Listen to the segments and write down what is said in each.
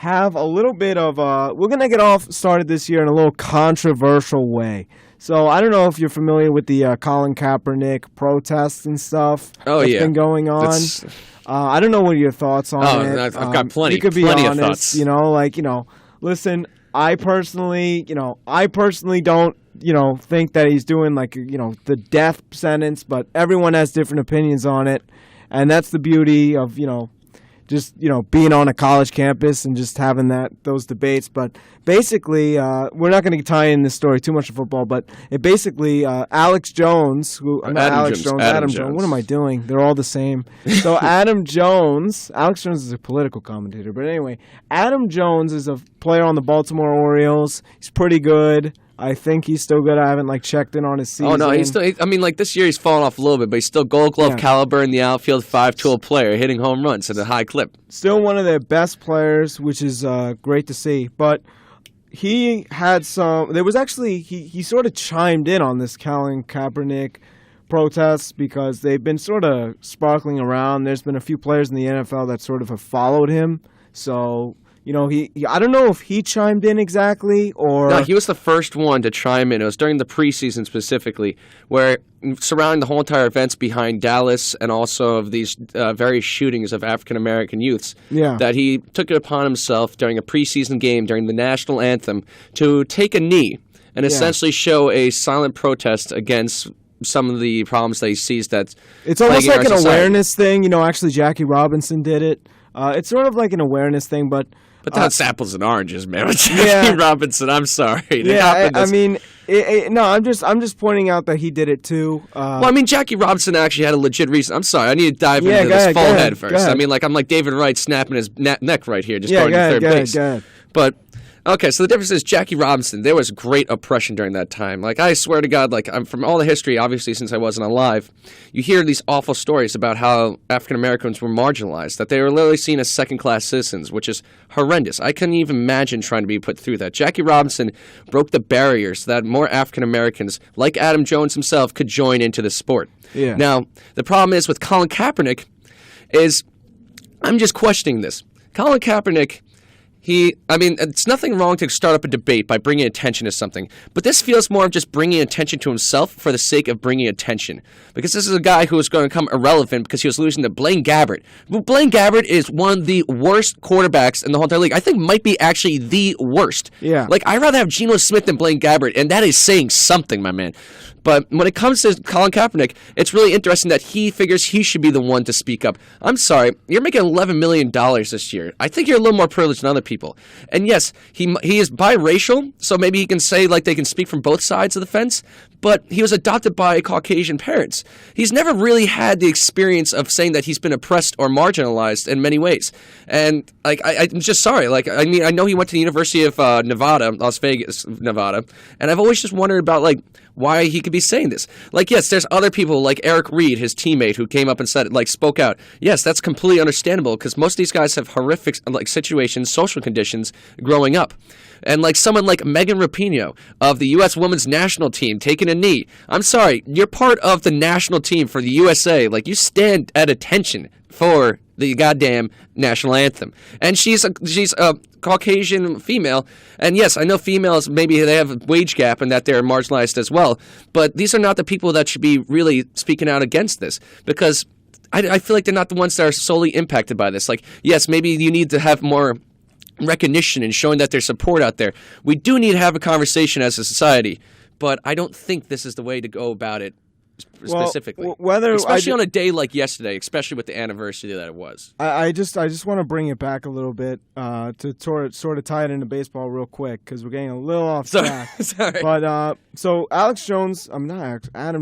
have a little bit of we're going to get off started this year in a little controversial way. So I don't know if you're familiar with the Colin Kaepernick protests and stuff that's been going on. I don't know what your thoughts on it. I've got plenty. You could be plenty honest, of thoughts. Listen, I personally don't, think that he's doing the death sentence, but everyone has different opinions on it. And that's the beauty of, just, being on a college campus and just having those debates. But basically, we're not going to tie in this story too much to football, but it basically, Alex Jones, Adam Jones. What am I doing? They're all the same. So Alex Jones is a political commentator. But anyway, Adam Jones is a player on the Baltimore Orioles. He's pretty good. I think he's still good. I haven't checked in on his season. Oh no, he's still. This year he's fallen off a little bit, but he's still Gold Glove caliber in the outfield, 5-tool player, hitting home runs at a high clip. Still one of their best players, which is great to see. But he had there was actually he sort of chimed in on this Colin Kaepernick protests because they've been sort of sparkling around. There's been a few players in the NFL that sort of have followed him. So. I don't know if he chimed in exactly or... No, he was the first one to chime in. It was during the preseason specifically, where surrounding the whole entire events behind Dallas and also of these various shootings of African-American youths, that he took it upon himself during a preseason game, during the national anthem, to take a knee and essentially show a silent protest against some of the problems that he sees that it's almost like an awareness thing. Actually, Jackie Robinson did it. It's sort of like an awareness thing, but that's apples and oranges, man. With Jackie Robinson, I'm sorry. I'm just pointing out that he did it too. Jackie Robinson actually had a legit reason. I'm sorry. I need to dive into this full head first. I'm like David Wright snapping his neck right here, just going to third base. But okay, so the difference is Jackie Robinson, there was great oppression during that time. I swear to God, I'm from all the history, obviously, since I wasn't alive, you hear these awful stories about how African Americans were marginalized, that they were literally seen as second-class citizens, which is horrendous. I couldn't even imagine trying to be put through that. Jackie Robinson broke the barriers so that more African Americans, like Adam Jones himself, could join into the sport. Yeah. Now, the problem is with Colin Kaepernick is, I'm just questioning this. Colin Kaepernick... it's nothing wrong to start up a debate by bringing attention to something, but this feels more of just bringing attention to himself for the sake of bringing attention. Because this is a guy who is going to become irrelevant because he was losing to Blaine Gabbert. Blaine Gabbert is one of the worst quarterbacks in the whole entire league. I think might be actually the worst. Yeah. I'd rather have Geno Smith than Blaine Gabbert, and that is saying something, my man. But when it comes to Colin Kaepernick, it's really interesting that he figures he should be the one to speak up. I'm sorry, you're making $11 million this year. I think you're a little more privileged than other people. And yes, he is biracial, so maybe he can say they can speak from both sides of the fence, but he was adopted by Caucasian parents. He's never really had the experience of saying that he's been oppressed or marginalized in many ways. And I'm just sorry. I know he went to the University of Nevada, Las Vegas, Nevada, and I've always just wondered about why he could be saying this. Yes, there's other people like Eric Reed, his teammate, who came up and said, spoke out. Yes, that's completely understandable because most of these guys have horrific situations, social conditions growing up. And someone like Megan Rapinoe of the U.S. Women's National Team taking a knee. I'm sorry, you're part of the national team for the USA. You stand at attention for the goddamn national anthem. And she's a Caucasian female. And yes, I know females, maybe they have a wage gap and that they're marginalized as well. But these are not the people that should be really speaking out against this because I feel like they're not the ones that are solely impacted by this. Yes, maybe you need to have more recognition and showing that there's support out there. We do need to have a conversation as a society, but I don't think this is the way to go about it specifically. Especially on a day like yesterday, especially with the anniversary that it was. I just want to bring it back a little bit to sort of tie it into baseball real quick because we're getting a little off track. Sorry. But so Adam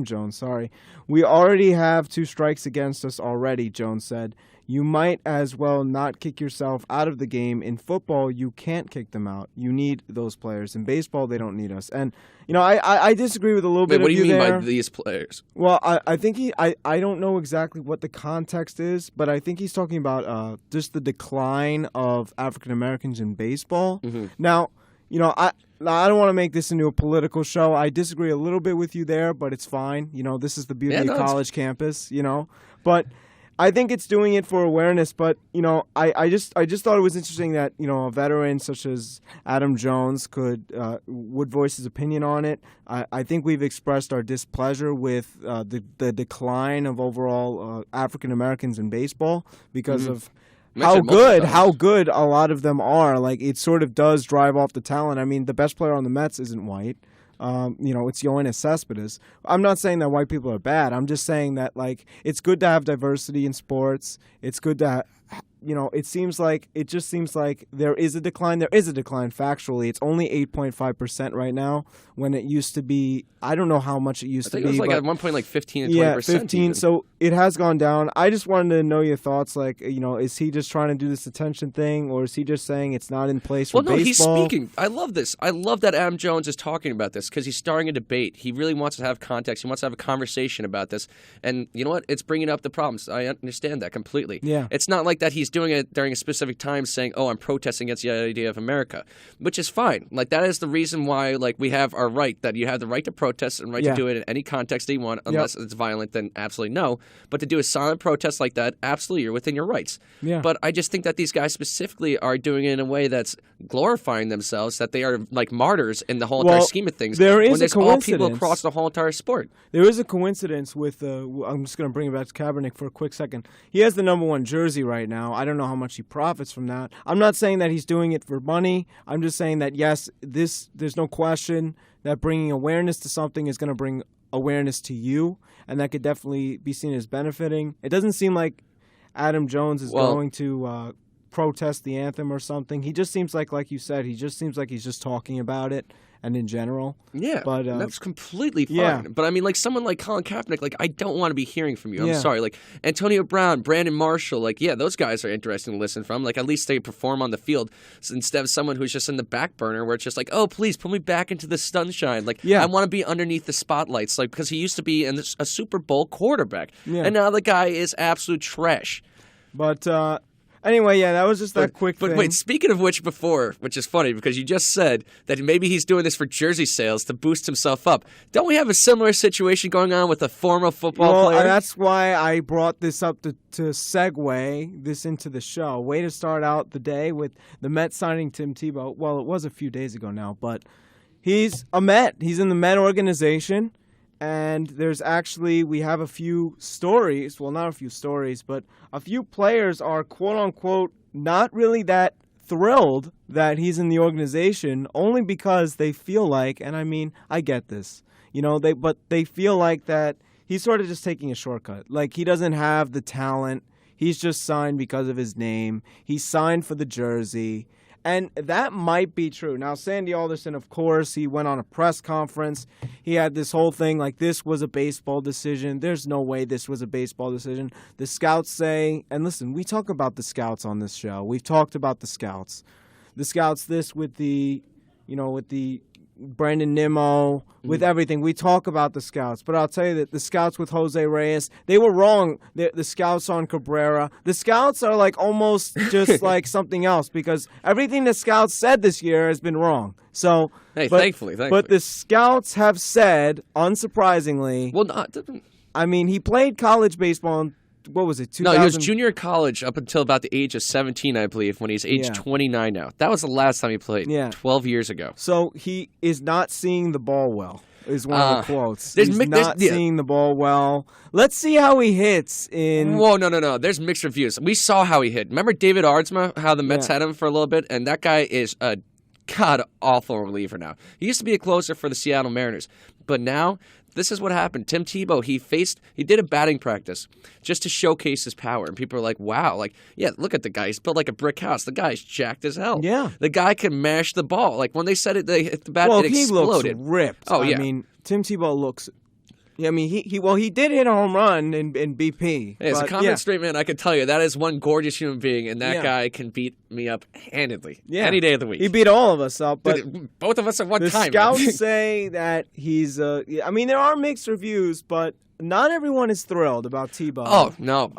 Jones, sorry. We already have 2 strikes against us already, Jones said. You might as well not kick yourself out of the game. In football, you can't kick them out. You need those players. In baseball, they don't need us. And, I disagree with a little bit of you there. What do you mean by these players? Well, I think I don't know exactly what the context is, but I think he's talking about just the decline of African Americans in baseball. Mm-hmm. Now, I don't want to make this into a political show. I disagree a little bit with you there, but it's fine. This is the beauty of college campus, But I think it's doing it for awareness, but I just thought it was interesting that a veteran such as Adam Jones would voice his opinion on it. I think we've expressed our displeasure with the decline of overall African Americans in baseball because of how good a lot of them are. Like, it sort of does drive off the talent. I mean, the best player on the Mets isn't white. It's Yoenis Cespedes. I'm not saying that white people are bad. I'm just saying that, like, it's good to have diversity in sports. It's good to it just seems like there is a decline. There is a decline factually. It's only 8.5% right now when it used to be, I don't know how much it used to be. It was like at one point like 15 to 20%. Yeah, 15. Even. So it has gone down. I just wanted to know your thoughts. Like, is he just trying to do this attention thing, or is he just saying it's not in place for baseball? Well, no, he's speaking. I love this. I love that Adam Jones is talking about this because he's starting a debate. He really wants to have context. He wants to have a conversation about this. And you know what? It's bringing up the problems. I understand that completely. Yeah. It's not like that he's doing it during a specific time saying, oh, I'm protesting against the idea of America, which is fine. Like, that is the reason why, like, we have our right, that you have the right to protest and right to do it in any context that you want, unless it's violent, then absolutely no. But to do a silent protest like that, absolutely, you're within your rights. Yeah. But I just think that these guys specifically are doing it in a way that's glorifying themselves, that they are like martyrs in the whole entire scheme of things. There is when there's a coincidence. all people across the whole entire sport. There is a coincidence with, I'm just going to bring it back to Kaepernick for a quick second. He has the #1 jersey right now. I don't know how much he profits from that. I'm not saying that he's doing it for money. I'm just saying that, yes, there's no question that bringing awareness to something is going to bring awareness to you, and that could definitely be seen as benefiting. It doesn't seem like Adam Jones is going to protest the anthem or something. He just seems like you said, he just seems like he's just talking about it and in general. Yeah, but that's completely fine. Yeah. But I mean, like, someone like Colin Kaepernick, like, I don't want to be hearing from you. I'm sorry. Like, Antonio Brown, Brandon Marshall, like, yeah, those guys are interesting to listen from. Like, at least they perform on the field instead of someone who's just in the back burner where it's just like, oh, please put me back into the sunshine. Like, I want to be underneath the spotlights. Like, because he used to be a Super Bowl quarterback. Yeah. And now the guy is absolute trash. But, anyway, that was just that quick thing. But wait, speaking of which which is funny because you just said that maybe he's doing this for jersey sales to boost himself up. Don't we have a similar situation going on with a former football player? That's why I brought this up to segue this into the show. Way to start out the day with the Mets signing Tim Tebow. Well, it was a few days ago now, but he's a Met. He's in the Met organization. And we have a few stories, well, not a few stories, but a few players are, quote-unquote, not really that thrilled that he's in the organization, only because they feel like, and I mean, I get this, but they feel like that he's sort of just taking a shortcut. Like, he doesn't have the talent. He's just signed because of his name. He's signed for the jersey. And that might be true. Now, Sandy Alderson, of course, he went on a press conference. He had this whole thing like this was a baseball decision. There's no way this was a baseball decision. The scouts say, and listen, we talk about the scouts on this show. We've talked about the scouts. The scouts, this with the Brandon Nimmo, with everything. We talk about the scouts, but I'll tell you that the scouts with Jose Reyes, they were wrong. The scouts on Cabrera, the scouts are like almost just like something else because everything the scouts said this year has been wrong. So, thankfully. But the scouts have said, unsurprisingly, I mean, he played college baseball in, what was it, 2000? No, he was junior in college up until about the age of 17, I believe, when he's age 29 now. That was the last time he played, 12 years ago. So he is not seeing the ball well, is one of the quotes. He's not seeing the ball well. Let's see how he hits in... Whoa, no. There's mixed reviews. We saw how he hit. Remember David Aardsma, how the Mets had him for a little bit? And that guy is a god-awful reliever now. He used to be a closer for the Seattle Mariners. But now... this is what happened. Tim Tebow, he did a batting practice just to showcase his power. And people are like, wow, like, yeah, look at the guy. He's built like a brick house. The guy's jacked as hell. Yeah. The guy can mash the ball. Like, when they said it, they hit the bat, it exploded. He looks ripped. Oh, yeah. I mean, Tim Tebow looks... Yeah, I mean, he did hit a home run in BP. Hey, as a confident straight man, I can tell you that is one gorgeous human being, and that guy can beat me up handedly any day of the week. He beat all of us up, but both of us at one time. The scouts say that he's. I mean, there are mixed reviews, but not everyone is thrilled about Tebow. Oh no,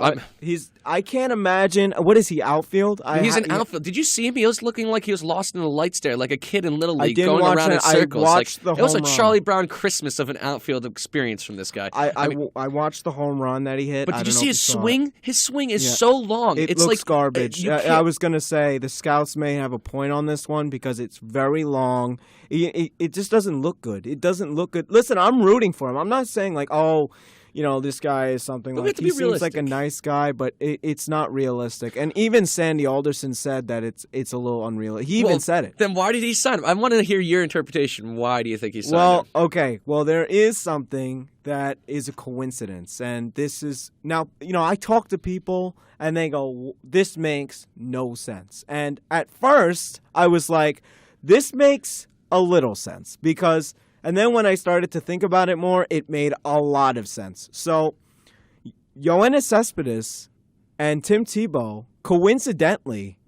I can't imagine. What is he, outfield? he's an outfield. Did you see him? He was looking like he was lost in the lights there, like a kid in Little League didn't going watch around it. in circles. I watched the it was a home run. Charlie Brown Christmas of an outfield experience from this guy. I watched the home run that he hit. But I did you don't know see if his saw it. swing? His swing is so long. It it's looks like garbage. you I can't- was gonna say the scouts may have a point on this one because it's very long. It just doesn't look good. It doesn't look good. Listen, I'm rooting for him. I'm not saying like, oh, this guy is something But we have like to he be seems like a realistic. nice guy, but it's not realistic. And even Sandy Alderson said that it's a little unrealistic. He even said it. Then why did he sign him? I want to hear your interpretation. Why do you think he signed Well, him? okay. Well, there is something that is a coincidence. And this is now, I talk to people and they go, this makes no sense. And at first, I was like, this makes a little sense because, and then when I started to think about it more, it made a lot of sense. So, Yoenis Cespedes and Tim Tebow coincidentally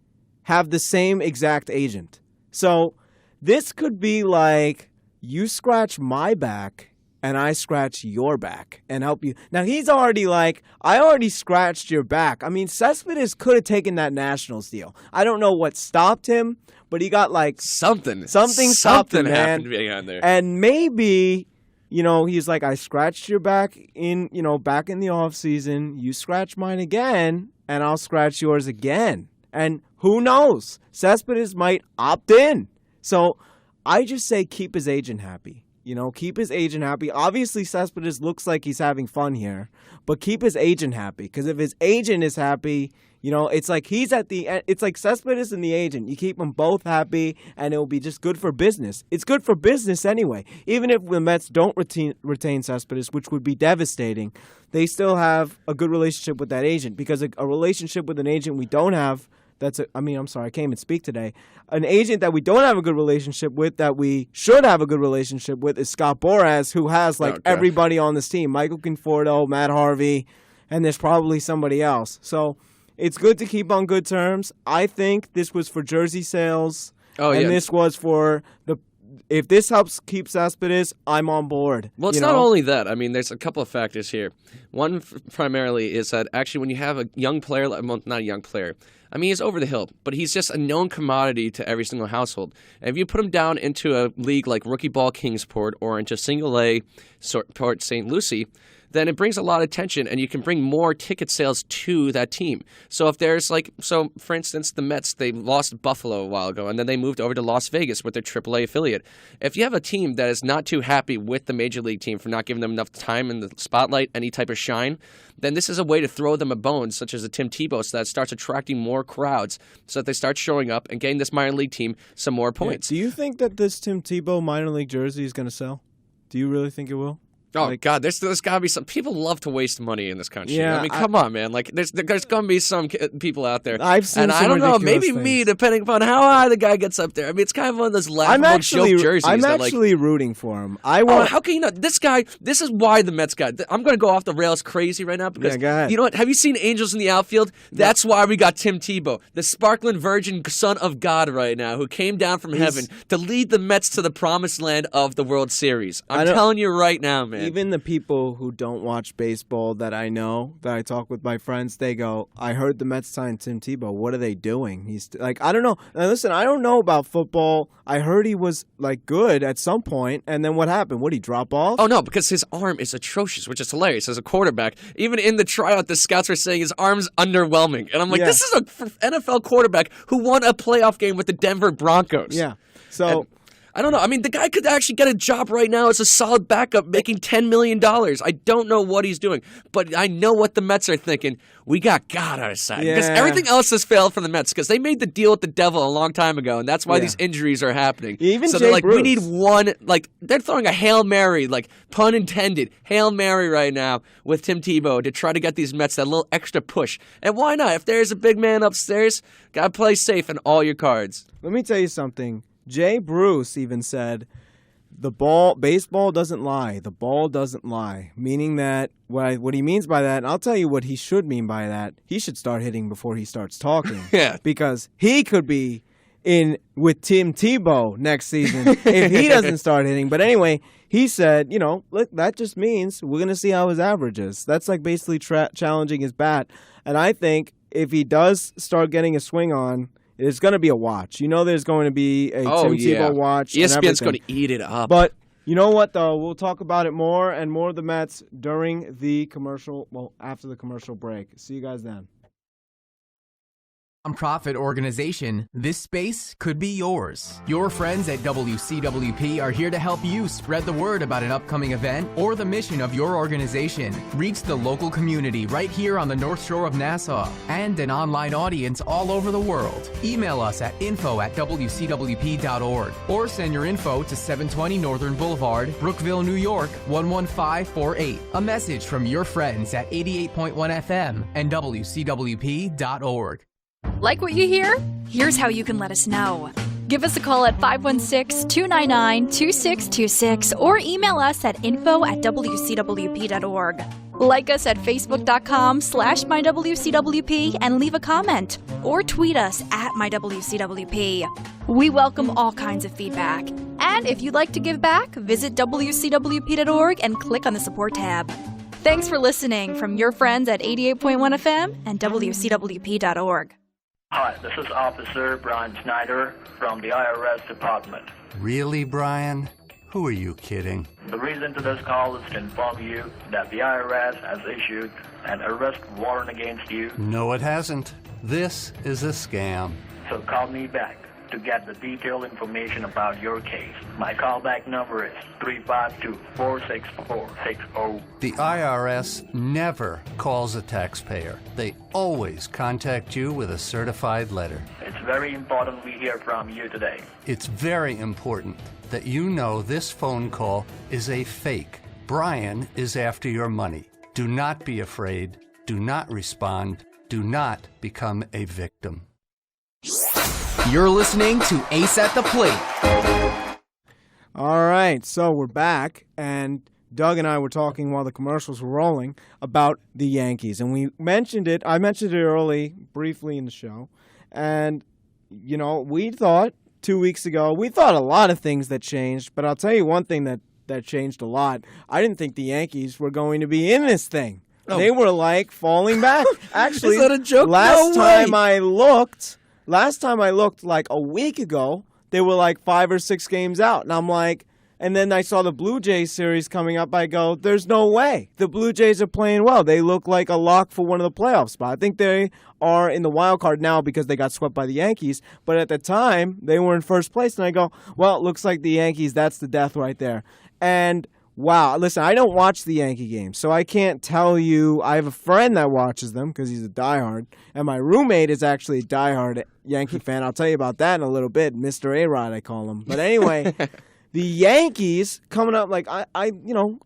have the same exact agent. So this could be like you scratch my back and I scratch your back and help you. Now he's already like, I already scratched your back. I mean, Cespedes could have taken that Nationals deal. I don't know what stopped him, but he got like Something stopped him, man. happened behind there. And maybe, he's like, I scratched your back back in the off season. You scratch mine again, and I'll scratch yours again. And who knows? Cespedes might opt in. So I just say keep his agent happy. Keep his agent happy. Obviously, Cespedes looks like he's having fun here, but keep his agent happy. Because if his agent is happy, it's like it's like Cespedes and the agent. You keep them both happy, and it will be just good for business. It's good for business anyway. Even if the Mets don't retain Cespedes, which would be devastating, they still have a good relationship with that agent. Because a relationship with an agent we don't have, I'm sorry, I can't even speak today. An agent that we don't have a good relationship with, that we should have a good relationship with, is Scott Boras, who has everybody on this team. Michael Conforto, Matt Harvey, and there's probably somebody else. So it's good to keep on good terms. I think this was for jersey sales. This was for if this helps keep Cespedes, I'm on board. Well, it's not only that. I mean, there's a couple of factors here. One primarily is that actually when you have a young player, well, not a young player, I mean, he's over the hill, but he's just a known commodity to every single household. And if you put him down into a league like Rookie Ball Kingsport or into Single A Port St. Lucie, then it brings a lot of attention and you can bring more ticket sales to that team. So if there's for instance, the Mets, they lost Buffalo a while ago and then they moved over to Las Vegas with their AAA affiliate. If you have a team that is not too happy with the Major League team for not giving them enough time in the spotlight, any type of shine, then this is a way to throw them a bone, such as a Tim Tebow, so that it starts attracting more crowds, so that they start showing up and getting this minor league team some more points. Do you think that this Tim Tebow minor league jersey is going to sell? Do you really think it will? Oh, God, there's got to be some... People love to waste money in this country. Yeah, I mean, come on, man. Like, there's going to be some people out there. I've seen and some I don't know, ridiculous maybe things. me, depending upon how high the guy gets up there. I mean, it's kind of one of those laughable joke jerseys. I'm that, actually rooting for him. how can you not? This guy, this is why the Mets got... I'm going to go off the rails crazy right now because, Yeah, go ahead. you know what? Have you seen Angels in the Outfield? That's why we got Tim Tebow, the sparkling virgin son of God right now, who came down from heaven to lead the Mets to the promised land of the World Series. I'm telling you right now, man. Even the people who don't watch baseball that I know, that I talk with my friends, they go, I heard the Mets signed Tim Tebow. What are they doing? He's like, I don't know. Now, listen, I don't know about football. I heard he was like good at some point, and then what happened? Would he drop off? Oh, no, because his arm is atrocious, which is hilarious as a quarterback. Even in the tryout, the scouts are saying his arm's underwhelming. And I'm like, this is an NFL quarterback who won a playoff game with the Denver Broncos. Yeah. So... I don't know. I mean, the guy could actually get a job right now as a solid backup making $10 million. I don't know what he's doing, but I know what the Mets are thinking. We got God on our side. Because everything else has failed for the Mets because they made the deal with the devil a long time ago, and that's why these injuries are happening. Even so Jay they're like, Bruce. we need one, like, they're throwing a Hail Mary, like, pun intended, Hail Mary right now with Tim Tebow to try to get these Mets that little extra push. And why not? If there's a big man upstairs, gotta play safe in all your cards. Let me tell you something. Jay Bruce even said, baseball doesn't lie. The ball doesn't lie. Meaning that, what he means by that, and I'll tell you what he should mean by that, he should start hitting before he starts talking. Yeah. Because he could be with Tim Tebow next season if he doesn't start hitting. But anyway, he said, look, that just means we're going to see how his average is. That's like basically challenging his bat. And I think if he does start getting a swing on, it's going to be a watch. There's going to be a Tim Tebow watch. ESPN's going to eat it up. But you know what, though? We'll talk about it more and more of the Mets during the commercial, after the commercial break. See you guys then. Nonprofit organization, this space could be yours. Your friends at WCWP are here to help you spread the word about an upcoming event or the mission of your organization. Reach the local community right here on the North Shore of Nassau and an online audience all over the world. Email us at info@wcwp.org or send your info to 720 Northern Boulevard, Brookville, New York 11548. A message from your friends at 88.1 FM and WCWP.org. Like what you hear? Here's how you can let us know. Give us a call at 516-299-2626 or email us at info@wcwp.org. Like us at facebook.com/mywcwp and leave a comment. Or tweet us at mywcwp. We welcome all kinds of feedback. And if you'd like to give back, visit wcwp.org and click on the support tab. Thanks for listening from your friends at 88.1 FM and wcwp.org. Hi, this is Officer Brian Snyder from the IRS Department. Really, Brian? Who are you kidding? The reason to this call is to inform you that the IRS has issued an arrest warrant against you. No, it hasn't. This is a scam. So call me back to get the detailed information about your case. My callback number is 352-464-60. The IRS never calls a taxpayer. They always contact you with a certified letter. It's very important we hear from you today. It's very important that you know this phone call is a fake. Brian is after your money. Do not be afraid. Do not respond. Do not become a victim. You're listening to Ace at the Plate. All right, so we're back, and Doug and I were talking while the commercials were rolling about the Yankees, and we mentioned it. I mentioned it briefly in the show, and we thought 2 weeks ago, we thought a lot of things that changed, but I'll tell you one thing that changed a lot. I didn't think the Yankees were going to be in this thing. Oh. They were like falling back. Actually, is that a joke? Last time I looked like a week ago, they were like 5 or 6 games out. And I'm like, and then I saw the Blue Jays series coming up. I go, there's no way. The Blue Jays are playing well. They look like a lock for one of the playoff spots. I think they are in the wild card now because they got swept by the Yankees. But at the time, they were in first place. And I go, well, it looks like the Yankees, that's the death right there. And wow, listen, I don't watch the Yankee games, so I can't tell you. I have a friend that watches them because he's a diehard, and my roommate is actually a diehard Yankee fan. I'll tell you about that in a little bit. Mr. A-Rod, I call him. But anyway, the Yankees coming up, like I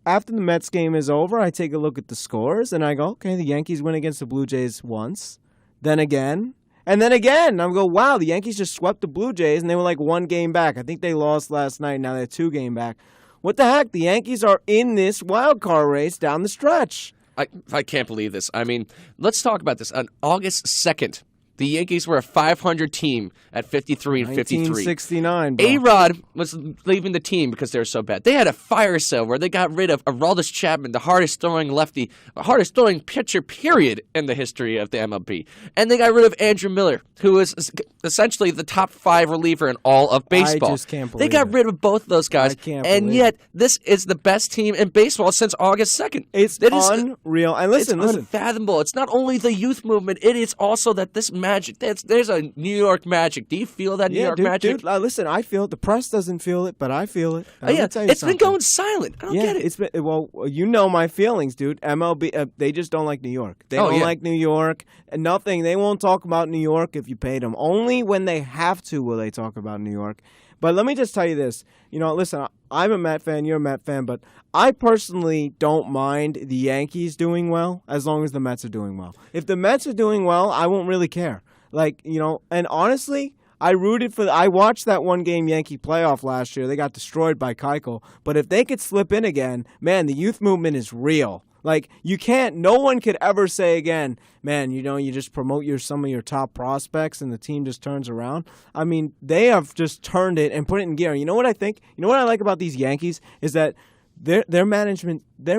after the Mets game is over, I take a look at the scores, and I go, okay, the Yankees win against the Blue Jays once, then again. And then again, I'm going, wow, the Yankees just swept the Blue Jays, and they were like 1 game back. I think they lost last night. Now they're 2 game back. What the heck? The Yankees are in this wild card race down the stretch. I can't believe this. I mean, let's talk about this. On August 2nd, the Yankees were a 500 team at 53 and 53. 1969, bro. A-Rod was leaving the team because they were so bad. They had a fire sale where they got rid of Aroldis Chapman, the hardest throwing lefty, hardest throwing pitcher, period, in the history of the MLB. And they got rid of Andrew Miller, who was essentially the top 5 reliever in all of baseball. I just can't believe They got rid of both of those guys. I can't and believe yet, this is the best team in baseball since August 2nd. It's unreal. And listen. It's unfathomable. It's not only the youth movement, it is also that this magic, there's a New York magic. Do you feel that New York magic? Dude, listen, I feel it. The press doesn't feel it, but I feel it. It's been going silent. I don't get it. It's been, well, you know my feelings, dude. MLB, they just don't like New York. They don't like New York. And nothing. They won't talk about New York if you paid them. Only when they have to will they talk about New York. But let me just tell you this. Listen, I'm a Met fan, you're a Met fan, but I personally don't mind the Yankees doing well as long as the Mets are doing well. If the Mets are doing well, I won't really care. And honestly, I watched that 1-game Yankee playoff last year. They got destroyed by Keuchel. But if they could slip in again, man, the youth movement is real. Like, no one could ever say again, man, you just promote some of your top prospects and the team just turns around. I mean, they have just turned it and put it in gear. You know what I think? You know what I like about these Yankees is that their management, they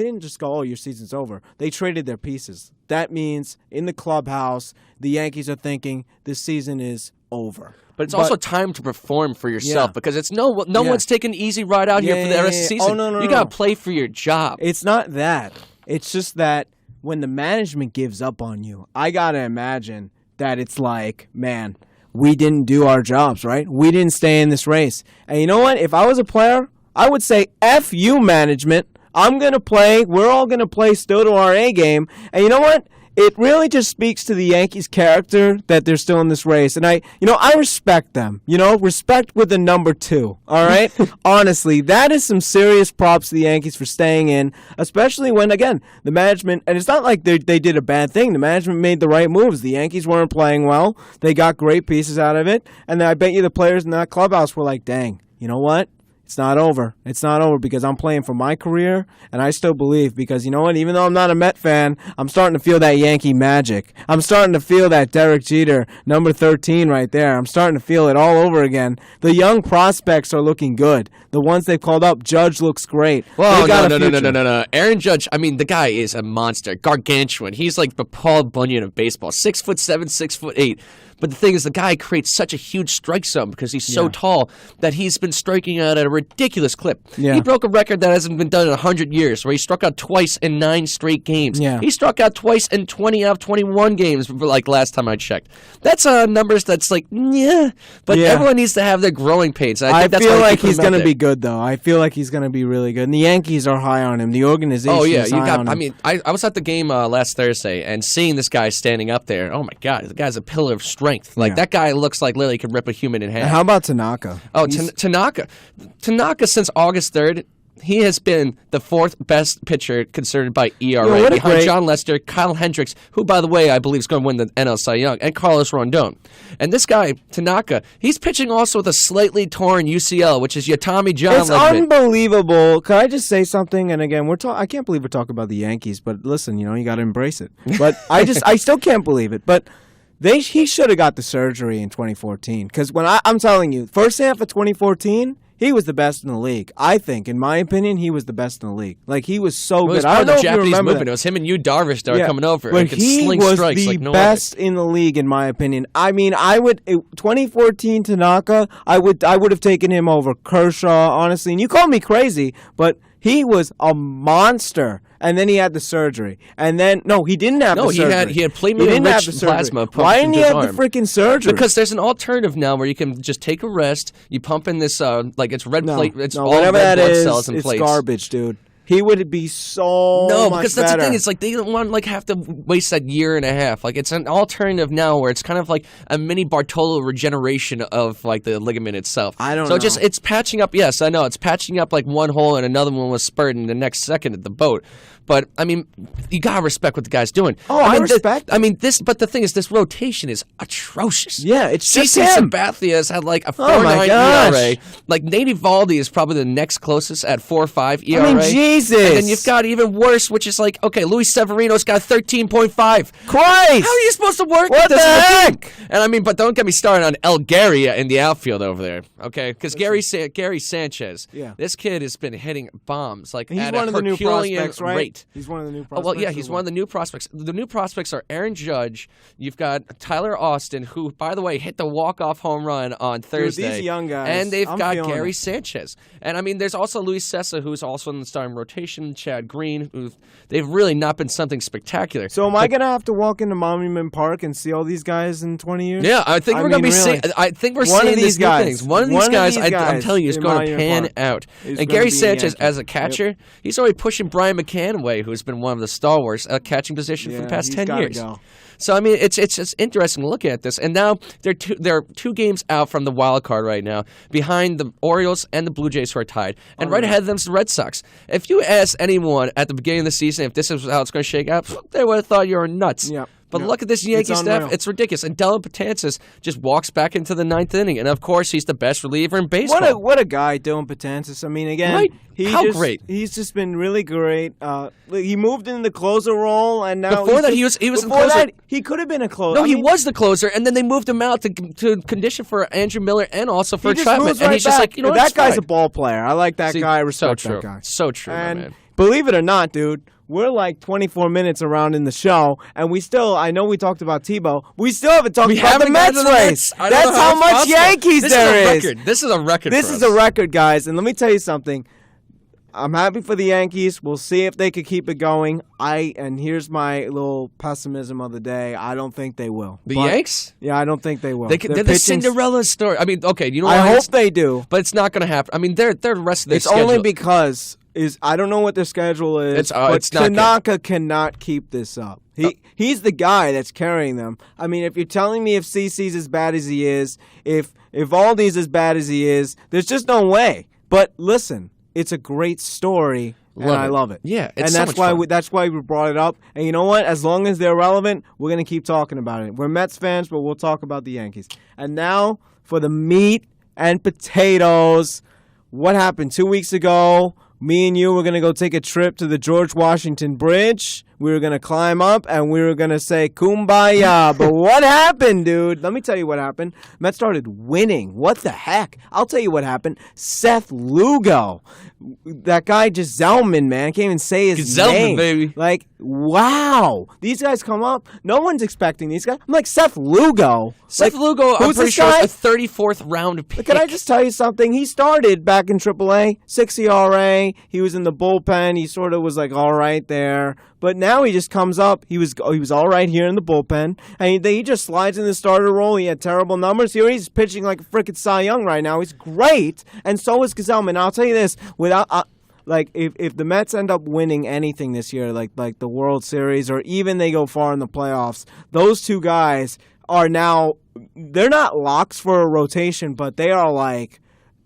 didn't just go, oh, your season's over. They traded their pieces. That means in the clubhouse, the Yankees are thinking this season is over. But it's also time to perform for yourself because it's no Yeah. one's taking an easy ride out here for the rest of the season. Oh, no, you got to play for your job. It's not that. It's just that when the management gives up on you, I got to imagine that it's like, man, we didn't do our jobs, right? We didn't stay in this race. And you know what? If I was a player, I would say, F you, management. I'm going to play. We're all going to play still to our A game. And you know what? It really just speaks to the Yankees' character that they're still in this race. And I respect them. Respect with a number 2. All right? Honestly, that is some serious props to the Yankees for staying in, especially when, again, the management, and it's not like they did a bad thing. The management made the right moves. The Yankees weren't playing well. They got great pieces out of it. And I bet you the players in that clubhouse were like, dang, you know what? It's not over. It's not over because I'm playing for my career, and I still believe because, you know what, even though I'm not a Met fan, I'm starting to feel that Yankee magic. I'm starting to feel that Derek Jeter, number 13 right there. I'm starting to feel it all over again. The young prospects are looking good. The ones they've called up, Judge looks great. Well, no. Aaron Judge, I mean, the guy is a monster, gargantuan. He's like the Paul Bunyan of baseball, 6'7", 6'8". But the thing is, the guy creates such a huge strike zone because he's so tall that he's been striking out at a ridiculous clip. Yeah. He broke a record that hasn't been done in 100 years, where he struck out twice in 9 straight games. Yeah. He struck out twice in 20 out of 21 games, like last time I checked. That's numbers that's like, yeah. But everyone needs to have their growing pains. I think that's feel why like he's going to be good, though. I feel like he's going to be really good. And the Yankees are high on him. The organization is high on him. I mean, I was at the game last Thursday and seeing this guy standing up there. Oh my God, the guy's a pillar of strength. Like that guy looks like literally could rip a human in half. And how about Tanaka? Oh, Tanaka. Tanaka since August 3rd, he has been the 4th best pitcher considered by ERA behind John Lester, Kyle Hendricks, who, by the way, I believe is going to win the NL Cy Young, and Carlos Rondon. And this guy, Tanaka, he's pitching also with a slightly torn UCL, which is your Tommy John It's ligament. unbelievable. Can I just say something? And again, I can't believe we're talking about the Yankees, but listen, you got to embrace it. But I still can't believe it. But he should have got the surgery in 2014 because when I'm telling you, first half of 2014, he was the best in the league. I think, in my opinion, he was the best in the league. Like, he was so good. I don't know if you Japanese remember movement. It was him and Yu Darvish that were coming over. But and could he sling was strikes the like no best other. in the league, in my opinion. I mean, 2014 Tanaka, I would have taken him over Kershaw, honestly. And you call me crazy, but he was a monster. And then he had the surgery. And then, no, he didn't have the surgery. he had platelet-rich plasma pumped Why didn't into he his have arm? the freaking surgery? Because there's an alternative now where you can just take a rest. You pump in this, like it's red plate. It's all whatever red that blood is, cells and it's plates. garbage, dude. He would be so much because that's better. the thing. It's like they don't want have to waste that year and a half. Like it's an alternative now where it's kind of like a mini Bartolo regeneration of like the ligament itself. I don't know. know. It's patching up. Yes, I know. It's patching up like one hole and another one was spurred in the next second at the boat. But I mean, you gotta respect what the guy's doing. Oh, I respect. But the thing is, this rotation is atrocious. Yeah, it's just CC him. Sabathia has had like a 4.9 my gosh. ERA. Like Nate Eovaldi is probably the next closest at 4.5 ERA. I mean, Jesus. And then you've got even worse, which is like, okay, Luis Severino's got 13.5. Christ! How are you supposed to work What with this the as a team? heck? And I mean, but don't get me started on El Garia in the outfield over there, okay? Because Gary Sanchez, this kid has been hitting bombs like He's at one a of the new Herculean prospects, right? rate. He's one of the new Oh, prospects. well, yeah, he's one of the new prospects. The new prospects are Aaron Judge. You've got Tyler Austin, who, by the way, hit the walk-off home run on Thursday. these young guys, And they've I'm got feeling Gary it. Sanchez. And, I mean, there's also Luis Sessa, who's also in the starting rotation, Chad Green, who they've really not been something spectacular. So am I going to have to walk into Monument Park and see all these guys in 20 years? Yeah, I think we're going to be seeing. I think we're One of seeing these these new guys. things. One of these guys, I'm telling you, is in going to Monument pan Park out. is And gonna Gary be a Sanchez, Yankee. as a catcher, he's already pushing Brian McCanaway, who's been one of the stalwarts at catching position for the past he's 10 gotta years. go. So I mean, it's just interesting to look at this. And now they're 2 games out from the wild card right now, behind the Orioles and the Blue Jays, who are tied, and right ahead of them is the Red Sox. If you ask anyone at the beginning of the season if this is how it's going to shake out, they would have thought you were nuts. Yep. But look at this Yankee staff. unreal. It's ridiculous. And Dellin Betances just walks back into the 9th inning. And, of course, he's the best reliever in baseball. What a guy, Dylan Betances. I mean, again, Right? How great. He's just been really great. He moved into the closer role, and now Before that, he was in closer. That, he could have been a closer. No, he was the closer, and then they moved him out to condition for Andrew Miller and also for He just Chapman. moves And right he's just back. like, you know what, that it's guy's fine. a ball player. I like that See, guy. I respect so true. that guy. So true, And my man. believe it or not, dude, we're like 24 minutes around in the show, and we still, I know we talked about Tebow, we still haven't talked about the Mets race. I don't That's know how it's much possible. Yankees this there is. A record. This is a record. This for is us. a record, guys, and let me tell you something. I'm happy for the Yankees. We'll see if they could keep it going. And here's my little pessimism of the day. I don't think they will. The But- Yanks? Yeah, I don't think they will. They're Their the pitching's- Cinderella story. I mean, okay, you know I why? hope they do. But it's not going to happen. I mean, they're the rest of their It's schedule. only because I don't know what their schedule is. It's but not good. Tanaka cannot keep this up. He's the guy that's carrying them. I mean, if you're telling me if CC's as bad as he is, if Aldi's as bad as he is, there's just no way. But listen, it's a great story. And I love it. Yeah, it's and so that's much why fun. that's why we brought it up. And you know what? As long as they're relevant, we're gonna keep talking about it. We're Mets fans, but we'll talk about the Yankees. And now for the meat and potatoes. What happened 2 weeks ago? Me and you were gonna go take a trip to the George Washington Bridge. We were gonna climb up and we were gonna say "Kumbaya." But what happened, dude? Let me tell you what happened. Mets started winning. What the heck? I'll tell you what happened. Seth Lugo, that guy Gisellman, man, I can't even say his Gisellman, name. baby. Like, wow, these guys come up. No one's expecting these guys. I'm like Seth Lugo. Seth Like, Lugo, I'm who's pretty this sure, guy? is a 34th round pick. Can I just tell you something? He started back in AAA, 6 ERA. He was in the bullpen. He sort of was like all right there. But now he just comes up. He was all right here in the bullpen, and he just slides in the starter role. He had terrible numbers. He's pitching like a frickin' Cy Young right now. He's great, and so is Gsellman. Now I'll tell you this: without if the Mets end up winning anything this year, like the World Series, or even they go far in the playoffs, those two guys are now, they're not locks for a rotation, but they are like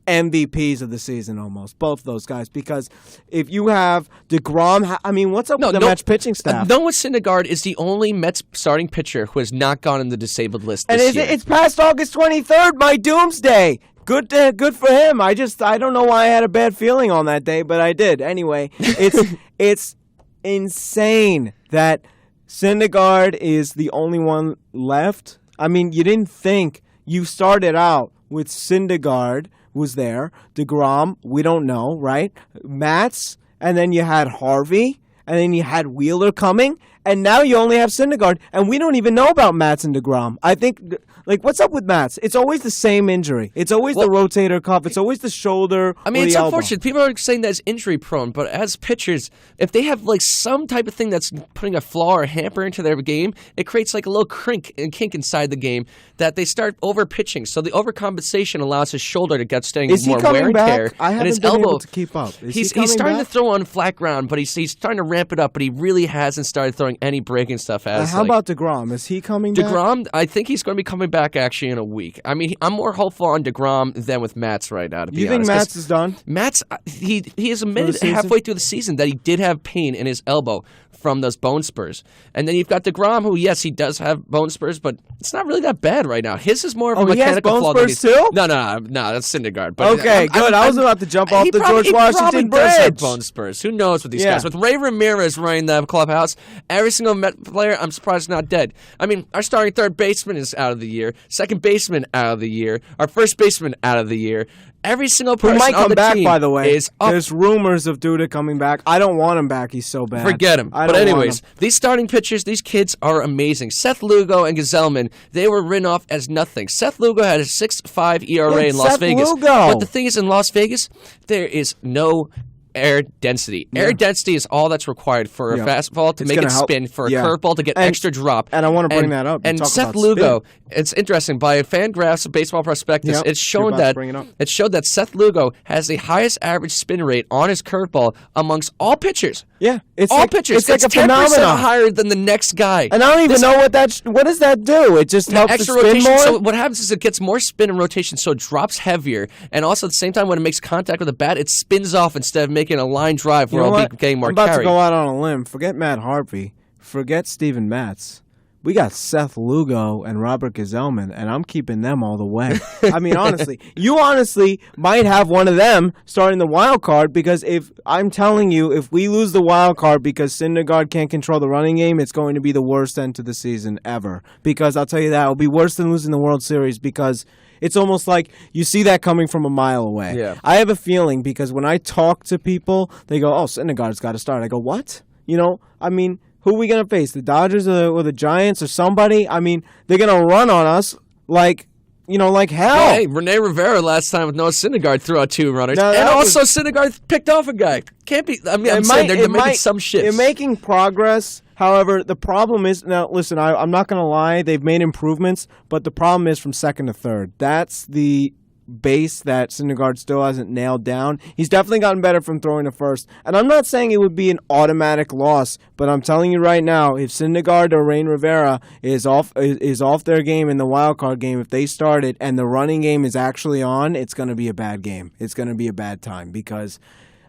MVPs of the season almost, both those guys. Because if you have DeGrom, I mean, what's up with the Mets pitching staff? Noah Syndergaard is the only Mets starting pitcher who has not gone on the disabled list And this year. it's past August 23rd, my doomsday. Good for him. I don't know why I had a bad feeling on that day, but I did. Anyway, it's insane that Syndergaard is the only one left. I mean, you didn't think you started out with Syndergaard was there, DeGrom, we don't know, right? Matz, and then you had Harvey, and then you had Wheeler coming, and now you only have Syndergaard, and we don't even know about Matz and DeGrom. I think, like, what's up with Matz? It's always the same injury. It's always the rotator cuff. It's always the shoulder. I mean, or it's the elbow. unfortunate. People are saying that it's injury prone, but as pitchers, if they have like some type of thing that's putting a flaw or hamper into their game, it creates like a little kink inside the game that they start over pitching. So the overcompensation allows his shoulder to get staying Is he more coming wear and back? tear, I and haven't his been elbow able to keep up. Is he he's coming starting back? to throw on flat ground, but he's starting to ramp it up. But he really hasn't started throwing any breaking stuff. As How about DeGrom? Is he coming back? DeGrom? I think he's going to be coming back actually in a week. I mean, I'm more hopeful on DeGrom than with Matz right now. To be You think honest, 'cause Matz is done? Matz, he has admitted season? halfway through the season that he did have pain in his elbow from those bone spurs. And then you've got DeGrom, who, yes, he does have bone spurs, but it's not really that bad right now. His is more of a Oh, he has mechanical bone flaw. spurs too? No, that's Syndergaard. But Okay, good. I was about to jump off the George he Washington probably does have Bridge. bone spurs. Who knows with these Yeah. guys? With Ray Ramirez running the clubhouse, every single Met player, I'm surprised is not dead. I mean, our starting third baseman is out of the year. Second baseman out of the year. Our first baseman out of the year. Every single Who person might on come the back, team by the way. is up. There's rumors of Duda coming back. I don't want him back. He's so bad. Forget him. I But don't want anyways, him. these starting pitchers, these kids are amazing. Seth Lugo and Gsellman, they were written off as nothing. Seth Lugo had a 6.5 ERA Yeah, in Las Seth Vegas. Lugo. But the thing is, in Las Vegas, there is no air density. Air density is all that's required for a Yeah. fastball to It's make gonna it help. spin, for a Yeah. curveball to get And- extra drop. and I wanna bring that up. You And talk Seth about Lugo, it's interesting, by Fangraphs Baseball Prospectus, Yep. it's You're shown about to that bring it up. it showed that Seth Lugo has the highest average spin rate on his curveball amongst all pitchers. Yeah, it's All like, pitchers. It's like a 10% phenomenon. higher than the next guy. And I don't even know what what does that do? It just helps the Extra spin rotation. more. So what happens is it gets more spin and rotation, so it drops heavier. And also at the same time, when it makes contact with the bat, it spins off instead of making a line drive You where know it'll what? be getting more I'm about carry. to go out on a limb. Forget Matt Harvey. Forget Steven Matz. we got Seth Lugo and Robert Gazelman, and I'm keeping them all the way. I mean, honestly, you honestly might have one of them starting the wild card, because if I'm telling you, if we lose the wild card because Syndergaard can't control the running game, it's going to be the worst end to the season ever. Because I'll tell you that, it'll be worse than losing the World Series, because it's almost like you see that coming from a mile away. Yeah. I have a feeling, because when I talk to people, they go, oh, Syndergaard's got to start. I go, what? You know, I mean, who are we going to face? The Dodgers or the Giants or somebody? I mean, they're going to run on us like hell. Hey, Rene Rivera last time with Noah Syndergaard threw out 2 runners. No, and that also Syndergaard picked off a guy. Can't be. I mean, I'm saying they're making some shifts. They're making progress. However, the problem is, now listen, I'm not going to lie, they've made improvements, but the problem is from second to third. That's the base that Syndergaard still hasn't nailed down. He's definitely gotten better from throwing to first. And I'm not saying it would be an automatic loss, but I'm telling you right now, if Syndergaard or Rain Rivera is off their game in the wild card game, if they start it and the running game is actually on, it's going to be a bad game. It's going to be a bad time, because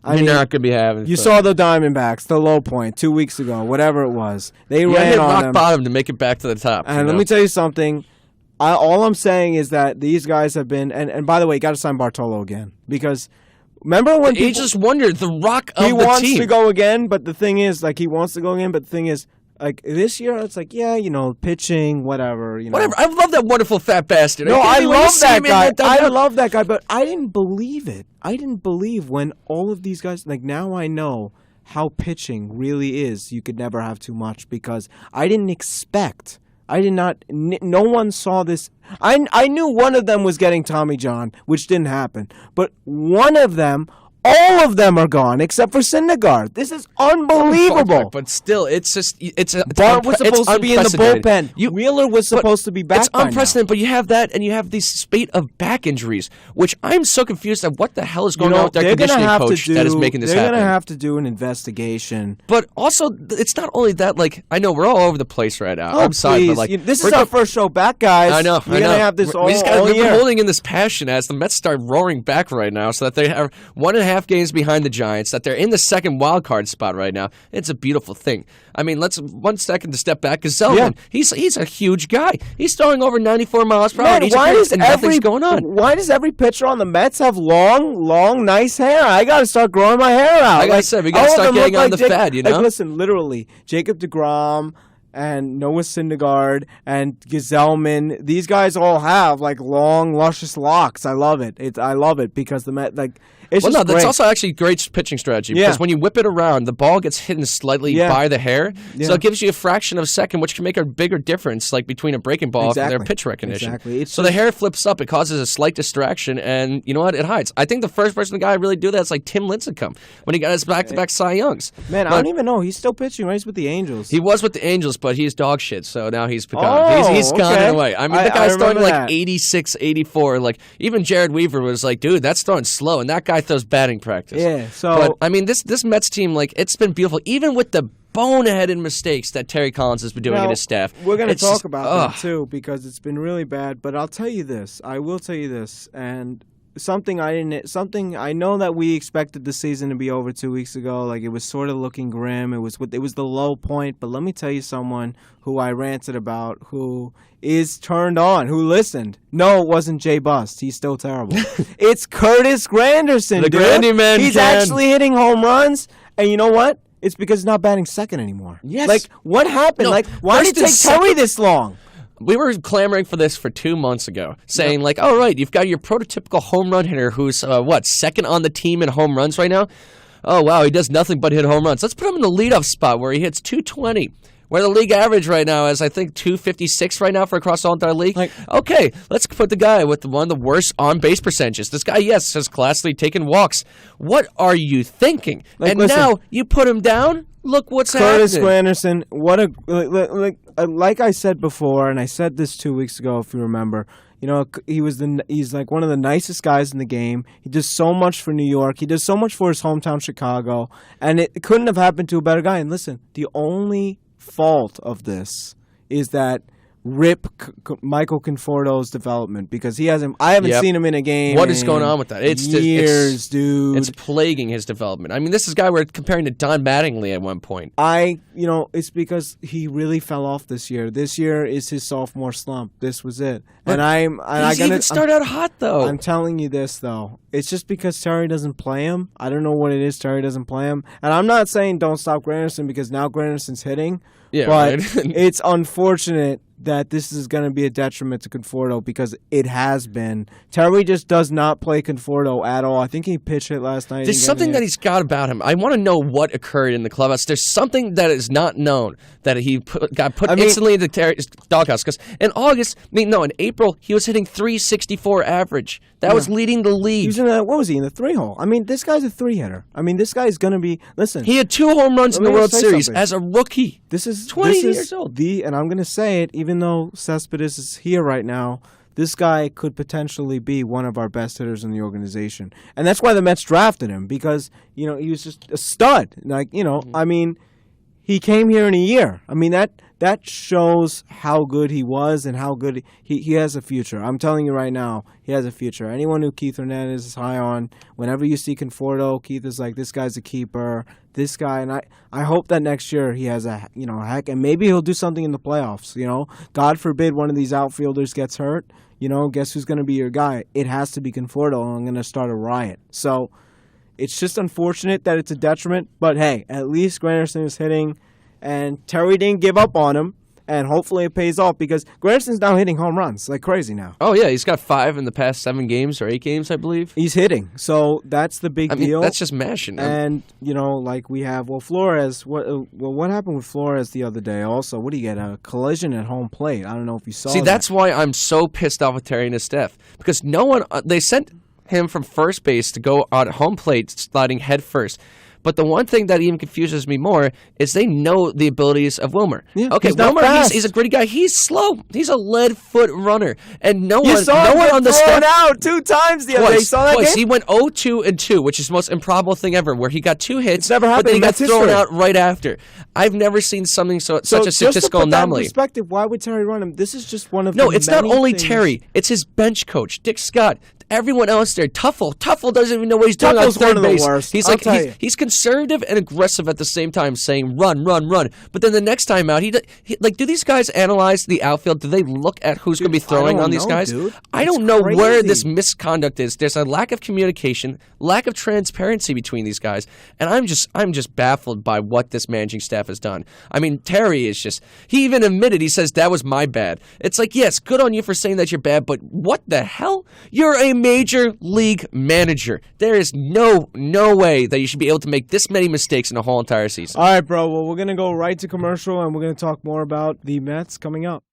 You're not going to be having you fun. saw the Diamondbacks, the low point 2 weeks ago, whatever it was. They You ran hit on rock them. bottom to make it back to the top. And let me tell you something. All I'm saying is that these guys have been, and by the way, you got to sign Bartolo again, because remember when He just wondered the rock of he the wants team. to go again, but the thing is, like, he wants to go again, but the thing is, like, this year it's like, yeah, pitching, whatever, Whatever. I love that wonderful fat bastard. No, can't I believe when you love see that him in guy. that I dugout. love that guy, but I didn't believe it. I didn't believe when all of these guys, like, now I know how pitching really is. You could never have too much, because I didn't expect. I did not. No one saw this. I knew one of them was getting Tommy John, which didn't happen. But one of them, all of them are gone except for Syndergaard. This is unbelievable. But still, it's just Bart was supposed to be in the bullpen. You, Wheeler was supposed to be back. It's by now. unprecedented, but you have that, and you have this spate of back injuries, which I'm so confused at what the hell is going on with their they're gonna conditioning have to coach that is making this They're happen. going to have to do an investigation. But also, it's not only that. Like, I know we're all over the place right now. Oh, I'm sorry, please. but like, This is our first show back, guys. I know. We're going to have this all, we just gotta, all we're year. holding in this passion as the Mets start roaring back right now, so that they are 1.5 games behind the Giants, that they're in the second wild card spot right now. It's a beautiful thing. I mean, let's 1 second to step back. Gazelman, he's a huge guy. He's throwing over 94 miles per hour. Man, and nothing's going on. Why does every pitcher on the Mets have long, nice hair? I got to start growing my hair out. Like I said, we gotta all of start them getting look on like the fad, you know? Like, listen, literally, Jacob deGrom and Noah Syndergaard and Gazelman, these guys all have like long, luscious locks. I love it. I love it because the Met, like, it's Well, just no, that's great. also actually great pitching strategy, Yeah. because when you whip it around, the ball gets hidden slightly by the hair, so Yeah. it gives you a fraction of a second, which can make a bigger difference, like between a breaking ball and their Exactly. pitch recognition. Exactly. It's So the hair flips up, it causes a slight distraction, and you know what? It hides. I think the first person to guy really do that is like Tim Lincecum when he got his back-to-back Cy Youngs. Man, I But don't even know. He's still pitching, right? He's with the Angels. He was with the Angels, but he's dog shit, so now he's gone. Oh, He's gone okay. away. I mean, the I guy's throwing remember like that. 86, 84. Like, even Jared Weaver was like, dude, that's throwing slow, and that guy throws batting practice. Yeah, so- But, I mean, this Mets team, like, it's been beautiful. Even with the boneheaded mistakes that Terry Collins has been doing Now, and his staff. We're going to it's talk just- about ugh. that too, because it's been really bad. But I'll tell you this. I will tell you this, and something I know that we expected the season to be over 2 weeks ago. Like, it was sort of looking grim. It was the low point. But let me tell you someone who I ranted about, who is turned on, who listened. No, it wasn't Jay Bust. He's still terrible. It's Curtis Granderson, The dude. Grandy man He's can. actually hitting home runs. And you know what? It's because he's not batting second anymore. Yes. Like, what happened? No, Like, why did it first take and Terry this long? We were clamoring for this for 2 months ago, saying like, "All right, you've got your prototypical home run hitter who's second on the team in home runs right now. Oh wow, he does nothing but hit home runs. Let's put him in the leadoff spot where he hits 220." Where the league average right now is, I think, 256 right now for across all entire league. Like- Okay, let's put the guy with one of the worst on-base percentages. This guy, yes, has classically taken walks. What are you thinking? Like, and listen. now you put him down? Look what's Curtis happening. Granderson, what a like I said before, and I said this 2 weeks ago, if you remember. You know, he's like one of the nicest guys in the game. He does so much for New York. He does so much for his hometown, Chicago, and it couldn't have happened to a better guy. And listen, the only fault of this is that rip Michael Conforto's development because I haven't Yep. seen him in a game. What is going in on with that? It's just- years, dude. It's plaguing his development. I mean, this is a guy we're comparing to Don Mattingly at one point. It's because he really fell off this year. This year is his sophomore slump. This was it. But He's even started out hot, though. I'm telling you this, though. It's just because Terry doesn't play him. I don't know what it is. Terry doesn't play him. And I'm not saying don't stop Granderson because now Granderson's hitting. Yeah, but right. it's unfortunate that this is going to be a detriment to Conforto because it has been. Terry just does not play Conforto at all. I think he pitched it last night. There's something that he's got about him. I want to know what occurred in the clubhouse. There's something that is not known that he got put instantly into Terry's doghouse. Because in April, he was hitting .364 average. That was leading the league. He was in what was he, in the 3-hole? I mean, this guy's a 3-hitter. I mean, this guy's going to be, listen. He had 2 home runs in the World Series something. as a rookie. This is 20 years old. And I'm going to say it, even though Cespedes is here right now, this guy could potentially be one of our best hitters in the organization. And that's why the Mets drafted him, because, he was just a stud. I mean, he came here in a year. I mean, that shows how good he was and how good he has a future. I'm telling you right now, he has a future. Anyone who Keith Hernandez is high on, whenever you see Conforto, Keith is like, this guy's a keeper. This guy, and I hope that next year he has a heck, and maybe he'll do something in the playoffs. God forbid one of these outfielders gets hurt. Guess who's going to be your guy? It has to be Conforto, and I'm going to start a riot. So it's just unfortunate that it's a detriment, but hey, at least Granderson is hitting, and Terry didn't give up on him. And hopefully it pays off because Granderson's now hitting home runs like crazy now. Oh, yeah. He's got 5 in the past 7 games or 8 games, I believe. He's hitting. So that's the big deal. That's just mashing. And, like we have, Flores, what happened with Flores the other day also? What do you get? A collision at home plate. I don't know if you saw that. See, that's why I'm so pissed off with Terry and his staff. Because they sent him from first base to go on home plate sliding head first. But the one thing that even confuses me more is they know the abilities of Wilmer. Yeah, okay, he's not Wilmer, fast. he's a gritty guy. He's slow. He's a lead foot runner, and no one on the staff out 2 times the other day. You saw that twice. game? He went 0-2-2, which is the most improbable thing ever, where he got 2 hits. It's never happened. But then he got That's thrown history. out right after. I've never seen something such a just statistical to put anomaly. That in perspective, why would Terry run him? This is just one of No, the it's not many only things. Terry. It's his bench coach, Dick Scott. Everyone else there, Tuffle doesn't even know what he's doing on Tuffle's third one of the base. worst, He's I'll tell you. he's conservative and aggressive at the same time, saying run. But then the next time out, do these guys analyze the outfield? Do they look at who's going to be throwing on these guys? Dude. I It's don't know where crazy. this misconduct is. There's a lack of communication, lack of transparency between these guys, and I'm just baffled by what this managing staff has done. I mean, Terry is he even admitted, he says, that was my bad. It's like, yes, good on you for saying that you're bad, but what the hell? You're a major league manager. There is no way that you should be able to make this many mistakes in a whole entire season. All right, bro. Well, we're going to go right to commercial, and we're going to talk more about the Mets coming up.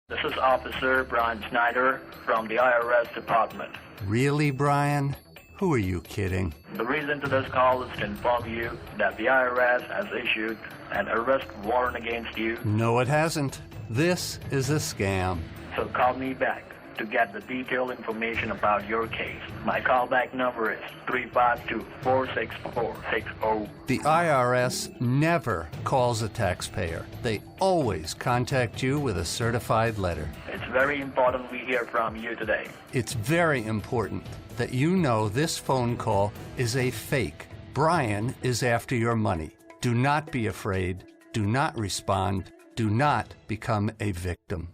This is Officer Brian Snyder from the IRS Department. Really, Brian? Who are you kidding? The reason to this call is to inform you that the IRS has issued an arrest warrant against you, No, it hasn't. This is a scam. so call me back to get the detailed information about your case. My callback number is 352-464-60. The IRS never calls a taxpayer. They always contact you with a certified letter. It's very important we hear from you today. It's very important that you know this phone call is a fake. Brian is after your money. Do not be afraid. Do not respond. Do not become a victim.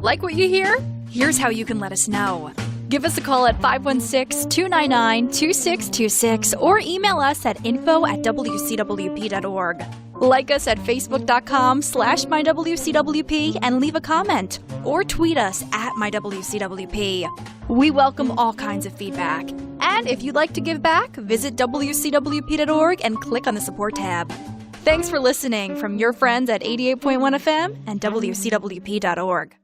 Like what you hear? Here's how you can let us know. Give us a call at 516-299-2626 or email us at info@wcwp.org. Like us at facebook.com/mywcwp and leave a comment. Or tweet us at mywcwp. We welcome all kinds of feedback. And if you'd like to give back, visit wcwp.org and click on the support tab. Thanks for listening from your friends at 88.1 FM and wcwp.org.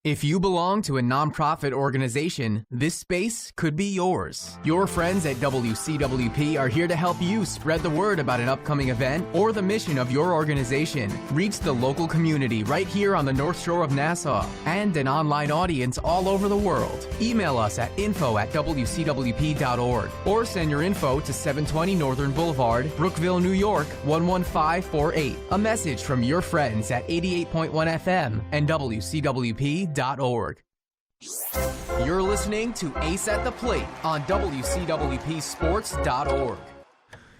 If you belong to a nonprofit organization, this space could be yours. Your friends at WCWP are here to help you spread the word about an upcoming event or the mission of your organization. Reach the local community right here on the North Shore of Nassau and an online audience all over the world. Email us at info@wcwp.org or send your info to 720 Northern Boulevard, Brookville, New York 11548. A message from your friends at 88.1 FM and WCWP.org. You're listening to Ace at the Plate on WCWPsports.org.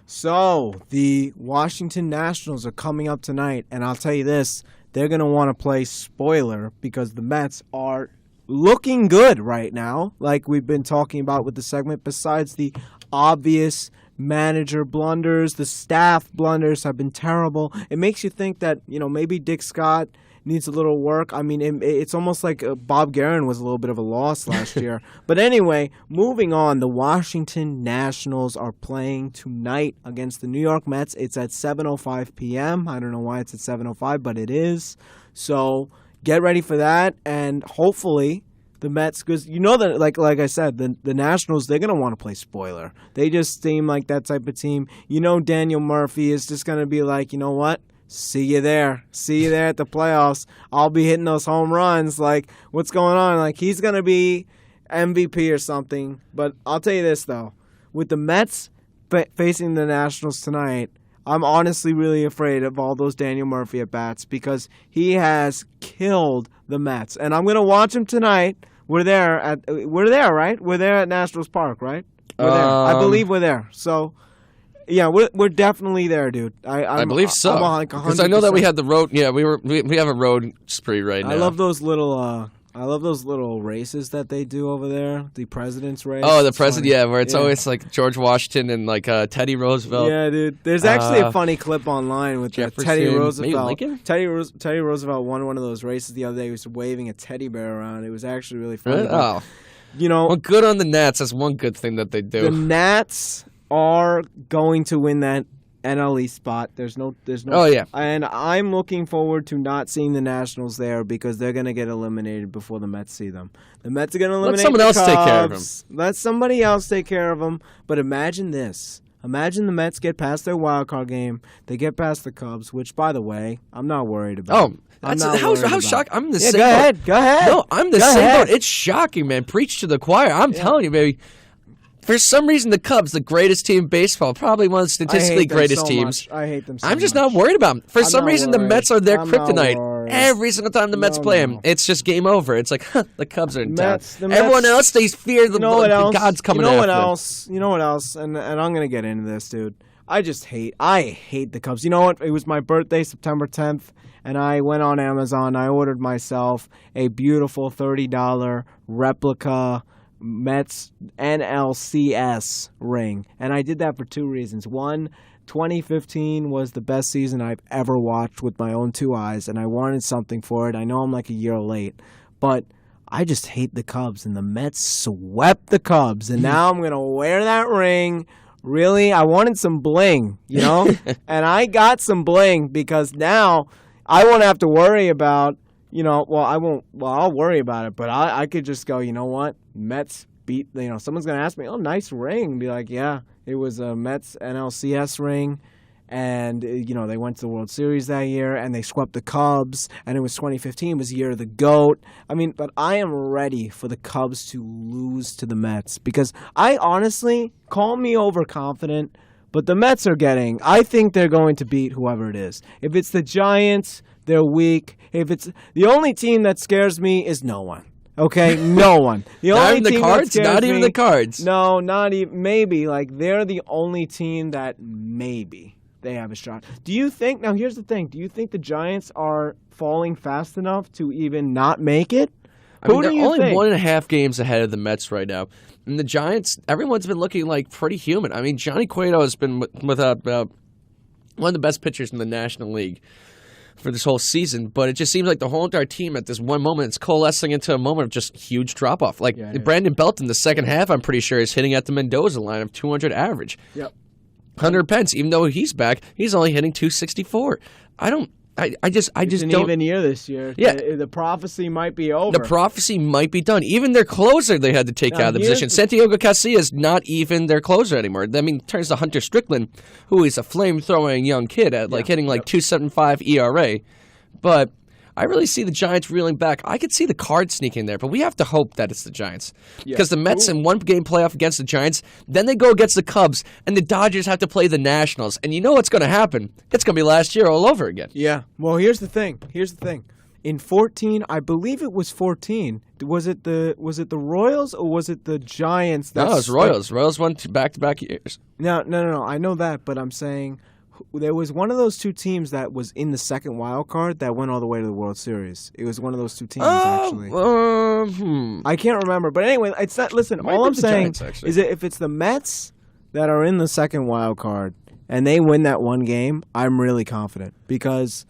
So, the Washington Nationals are coming up tonight, and I'll tell you this, they're going to want to play spoiler because the Mets are looking good right now, like we've been talking about with the segment, besides the obvious manager blunders. The staff blunders have been terrible. It makes you think that, maybe Dick Scott needs a little work. I mean, it's almost like Bob Guerin was a little bit of a loss last year. But anyway, moving on, the Washington Nationals are playing tonight against the New York Mets. It's at 7:05 p.m. I don't know why it's at 7:05, but it is. So get ready for that, and hopefully the Mets, because that, like I said, the Nationals, they're going to want to play spoiler. They just seem like that type of team. Daniel Murphy is just going to be like, you know what? See you there. See you there at the playoffs. I'll be hitting those home runs. Like, what's going on? Like, he's going to be MVP or something. But I'll tell you this, though. With the Mets facing the Nationals tonight, I'm honestly really afraid of all those Daniel Murphy at-bats because he has killed the Mets. And I'm going to watch him tonight. We're there, right? We're there at Nationals Park, right? We're there. I believe we're there. So... yeah, we're definitely there, dude. I believe so. Because I know that we had the road. Yeah, we have a road spree right now. I love those little races that they do over there. The president's race. Oh, the president. Yeah, where it's always like George Washington and like Teddy Roosevelt. Yeah, dude. There's actually a funny clip online with Teddy Roosevelt. Teddy Roosevelt won one of those races the other day. He was waving a teddy bear around. It was actually really funny. Really? Oh, well, good on the Nats. That's one good thing that they do. The Nats are going to win that NL East spot. There's no. Oh yeah. And I'm looking forward to not seeing the Nationals there because they're going to get eliminated before the Mets see them. The Mets are going to eliminate. Let someone else take care of them. Let somebody else take care of them. But imagine this. Imagine the Mets get past their wild card game. They get past the Cubs, which, by the way, I'm not worried about. Oh, how shocking! I'm the same. Go ahead. No, I'm the same boat. It's shocking, man. Preach to the choir. I'm telling you, baby. For some reason, the Cubs, the greatest team in baseball, probably one of the statistically greatest teams. I hate them so I'm just much. not worried about them. For some reason, the Mets are their kryptonite. worried. Every single time the Mets play them, it's just game over. It's like, the Cubs are in town. The Everyone Mets, else, they fear the God's coming after them. You know what else? And I'm going to get into this, dude. I hate the Cubs. You know what? It was my birthday, September 10th, and I went on Amazon. I ordered myself a beautiful $30 replica Mets NLCS ring. And I did that for two reasons. One, 2015 was the best season I've ever watched with my own two eyes, and I wanted something for it. I know I'm like a year late, but I just hate the Cubs, and the Mets swept the Cubs, and now I'm going to wear that ring. Really? I wanted some bling, and I got some bling because now I won't have to worry about, I'll worry about it, but I could just go, you know what? Mets beat, someone's going to ask me, oh, nice ring. Be like, yeah, it was a Mets NLCS ring. And, they went to the World Series that year, and they swept the Cubs, and it was 2015, was the year of the GOAT. I mean, but I am ready for the Cubs to lose to the Mets, because I honestly, call me overconfident, but the Mets I think they're going to beat whoever it is. If it's the Giants, they're weak. If it's the only team that scares me is no one. Okay, no one. The not only even team the Cards. That not even me, the Cards. No, not even. Maybe they're the only team that maybe they have a shot. Do you think? Now, here's the thing. Do you think the Giants are falling fast enough to even not make it? They're only 1.5 games ahead of the Mets right now. And the Giants, everyone's been looking like pretty human. I mean, Johnny Cueto has been one of the best pitchers in the National League for this whole season, but it just seems like the whole entire team at this one moment is coalescing into a moment of just huge drop-off. Brandon Belt in the second half, I'm pretty sure, is hitting at the Mendoza line of 200 average. Yep. Hunter Pence, even though he's back, he's only hitting 264. I I just It's an don't. even year this year. Yeah. The prophecy might be over. The prophecy might be done. Even their closer they had to take Now, out of the here's position. the- Santiago Casillas is not even their closer anymore. I mean, turns to Hunter Strickland, who is a flame-throwing young kid at hitting 2.75 ERA. But I really see the Giants reeling back. I could see the Cards sneaking there, but we have to hope that it's the Giants. Because the Mets in one-game playoff against the Giants, then they go against the Cubs, and the Dodgers have to play the Nationals. And you know what's going to happen? It's going to be last year all over again. Yeah. Well, here's the thing. In 14, I believe it was 14. Was it the Royals or was it the Giants? No, it was Royals. Royals won back-to-back years. No. I know that, but I'm saying there was one of those two teams that was in the second wild card that went all the way to the World Series. It was one of those two teams, actually. I can't remember, but anyway, it's not. Listen, Might all be I'm the saying Giants, actually. is that if it's the Mets that are in the second wild card and they win that one game, I'm really confident because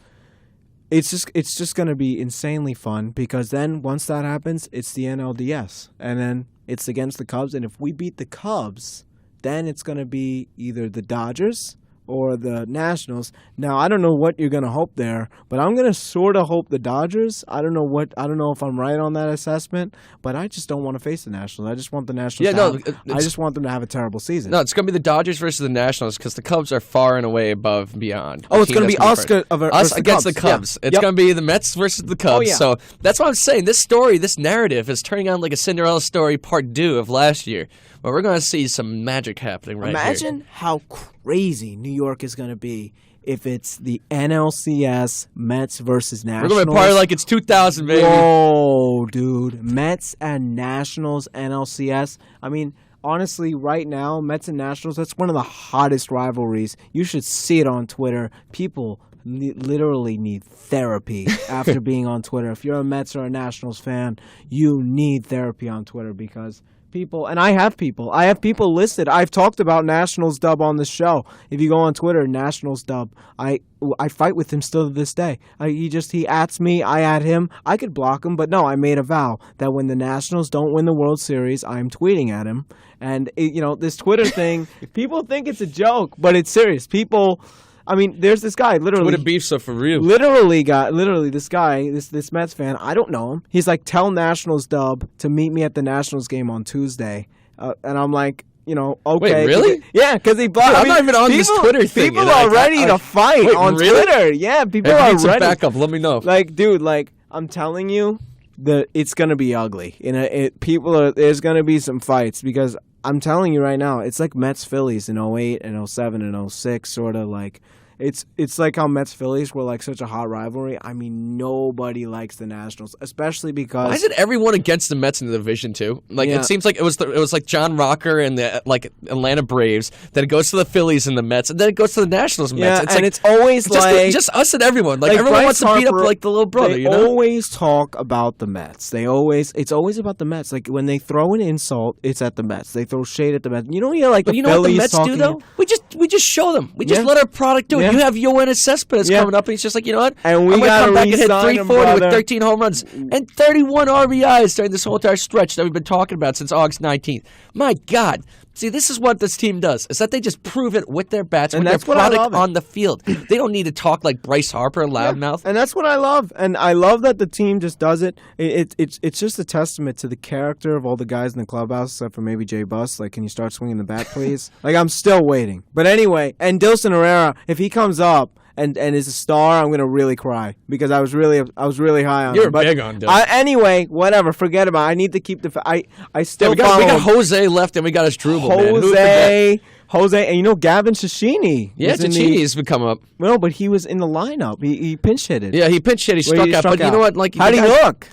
it's just going to be insanely fun. Because then once that happens, it's the NLDS, and then it's against the Cubs, and if we beat the Cubs, then it's going to be either the Dodgers or the Nationals. Now, I don't know what you're going to hope there, but I'm going to sort of hope the Dodgers. I don't know if I'm right on that assessment, but I just don't want to face the Nationals. I just want the Nationals I just want them to have a terrible season. No, it's going to be the Dodgers versus the Nationals because the Cubs are far and away above and beyond. Oh, it's going to be us us against the Cubs. Yeah. It's going to be the Mets versus the Cubs. yeah. So that's what I'm saying. This story, this narrative is turning on like a Cinderella story part 2 of last year. But we're going to see some magic happening right here. Imagine how crazy New York is going to be if it's the NLCS Mets versus We're Nationals. going to party like it's 2000, baby. Whoa, dude. Mets and Nationals, NLCS. I mean, honestly, right now, Mets and Nationals, that's one of the hottest rivalries. You should see it on Twitter. People literally need therapy after being on Twitter. If you're a Mets or a Nationals fan, you need therapy on Twitter because people, and I have people listed. I've talked about Nationals Dub on the show. If you go on Twitter, Nationals Dub, I fight with him still to this day. He ats me, I at him. I could block him, but no, I made a vow that when the Nationals don't win the World Series, I'm tweeting at him. And this Twitter thing, people think it's a joke, but it's serious. People, I mean, there's this guy literally. Twitter beefs are for real. This guy, this Mets fan, I don't know him. He's like, tell Nationals Dub to meet me at the Nationals game on Tuesday. And I'm like, okay. Wait, really? Yeah, because he blocked. I'm not even on this Twitter thing. People are ready to fight Wait, on really? Twitter. Yeah, people If you are need some ready. backup, let me know. Like, dude, I'm telling you, it's gonna be ugly. There's gonna be some fights because I'm telling you right now, it's like Mets Phillies in 08 and 07 and 06, sort of like. It's like how Mets Phillies were like such a hot rivalry. I mean, nobody likes the Nationals, especially because Why is it everyone against the Mets in the division too? Like Yeah. it seems like it was like John Rocker and the Atlanta Braves. Then it goes to the Phillies and the Mets, and then it goes to the Nationals and Mets. yeah, and it's always just us and everyone. Like everyone Bryce wants to beat up Harper, like the little brother. They You know? always talk about the Mets. It's always about the Mets. Like when they throw an insult, it's at the Mets. They throw shade at the Mets. You don't hear like But the you know what the Phillies Mets do talking- though? We just show them. We just Yeah. let our product do it. Yeah. You have Yoenis Cespedes Yeah. coming up, and he's just like, you know what? And we I'm gonna gotta come back and hit re-sign him, 340 with brother. 13 home runs and 31 RBIs during this whole entire stretch that we've been talking about since August 19th. My God. See, this is what this team does, is that they just prove it with their bats, And with that's their what I product love it. on the field. They don't need to talk like Bryce Harper, loudmouth. And that's what I love. And I love that the team just does it. It's just a testament to the character of all the guys in the clubhouse, except for maybe Jay Buss. Like, can you start swinging the bat, please? Like, I'm still waiting. But anyway, and Dilson Herrera, if he comes up and is a star, I'm gonna really cry because I was really high on You're him. But big on Dilson. anyway, whatever. Forget about it. I need to keep the. I Yeah, still we got follow Jose left, and we got his Drupal, man. Who would forget? Jose, and Gavin Cecchini. Yeah, was in the- Cecchini's become up. No, but he was in the lineup. He pinch hit it. Yeah, he pinch hit. He struck out. But you know what? Like, How'd he look?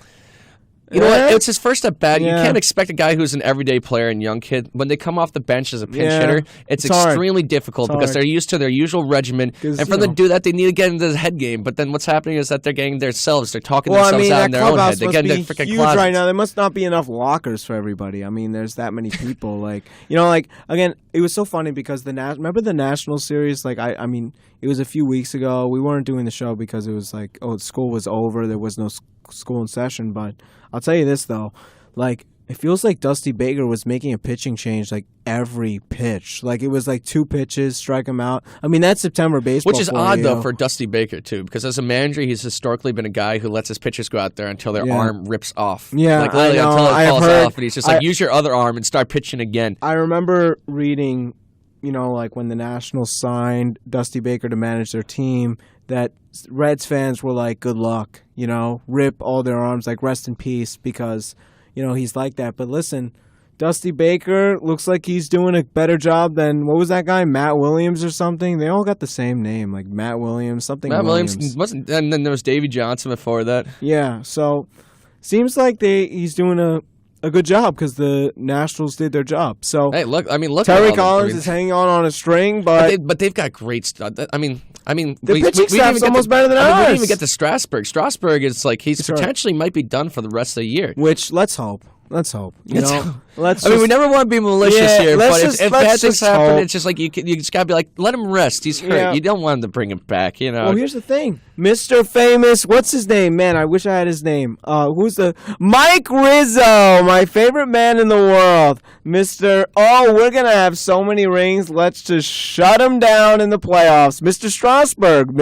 You know what? It's his first at bat. Yeah. You can't expect a guy who's an everyday player and young kid when they come off the bench as a pinch Yeah. hitter. It's hard. extremely difficult It's because hard. they're used to their usual regimen, 'Cause, and for them to do that, they need to get into the head game. But then what's happening is that they're getting themselves. They're talking Well, I themselves mean, out that in their own head. clubhouse They must get in their be freaking huge closets. right now. There must not be enough lockers for everybody. I mean, there's that many people. Again, it was so funny because remember the National Series? Like, I mean, it was a few weeks ago. We weren't doing the show because it was like, school was over. There was no school in session. But I'll tell you this though, like, it feels like Dusty Baker was making a pitching change like every pitch. Like it was like 2 pitches, strike him out. I mean, that's September baseball. Which is for odd, you, though, know? for Dusty Baker, too, because as a manager, he's historically been a guy who lets his pitchers go out there until their arm rips off. Yeah, like literally I know. until it I've falls heard- off, and he's just like, use your other arm and start pitching again. I remember reading, like when the Nationals signed Dusty Baker to manage their team, that Reds fans were like, good luck, rip all their arms, like rest in peace, because, he's like that. But listen, Dusty Baker looks like he's doing a better job than, what was that guy, Matt Williams or something? They all got the same name, like Matt Williams, something Matt Williams. wasn't, and then there was Davey Johnson before that. Yeah, so seems like he's doing a good job because the Nationals did their job. So Hey, look at Terry all them. Collins is hanging on a string, but they've got great stuff. I mean, the pitching staff's almost better than We ours. didn't even get to Strasburg. Strasburg is like he's That's right. potentially might be done for the rest of the year. Which let's hope. Let's hope. Let's Let's. I mean, we never want to be malicious Yeah, here, let's but just- if let's bad things just happen, hope. it's just like you just gotta be like, let him rest. He's hurt. Yeah. You don't want him to bring him back. Well, here's the thing, Mr. Famous. What's his name? Man, I wish I had his name. Who's Mike Rizzo, my favorite man in the world, Mr. Oh, we're gonna have so many rings. Let's just shut him down in the playoffs, Mr. Strasburg.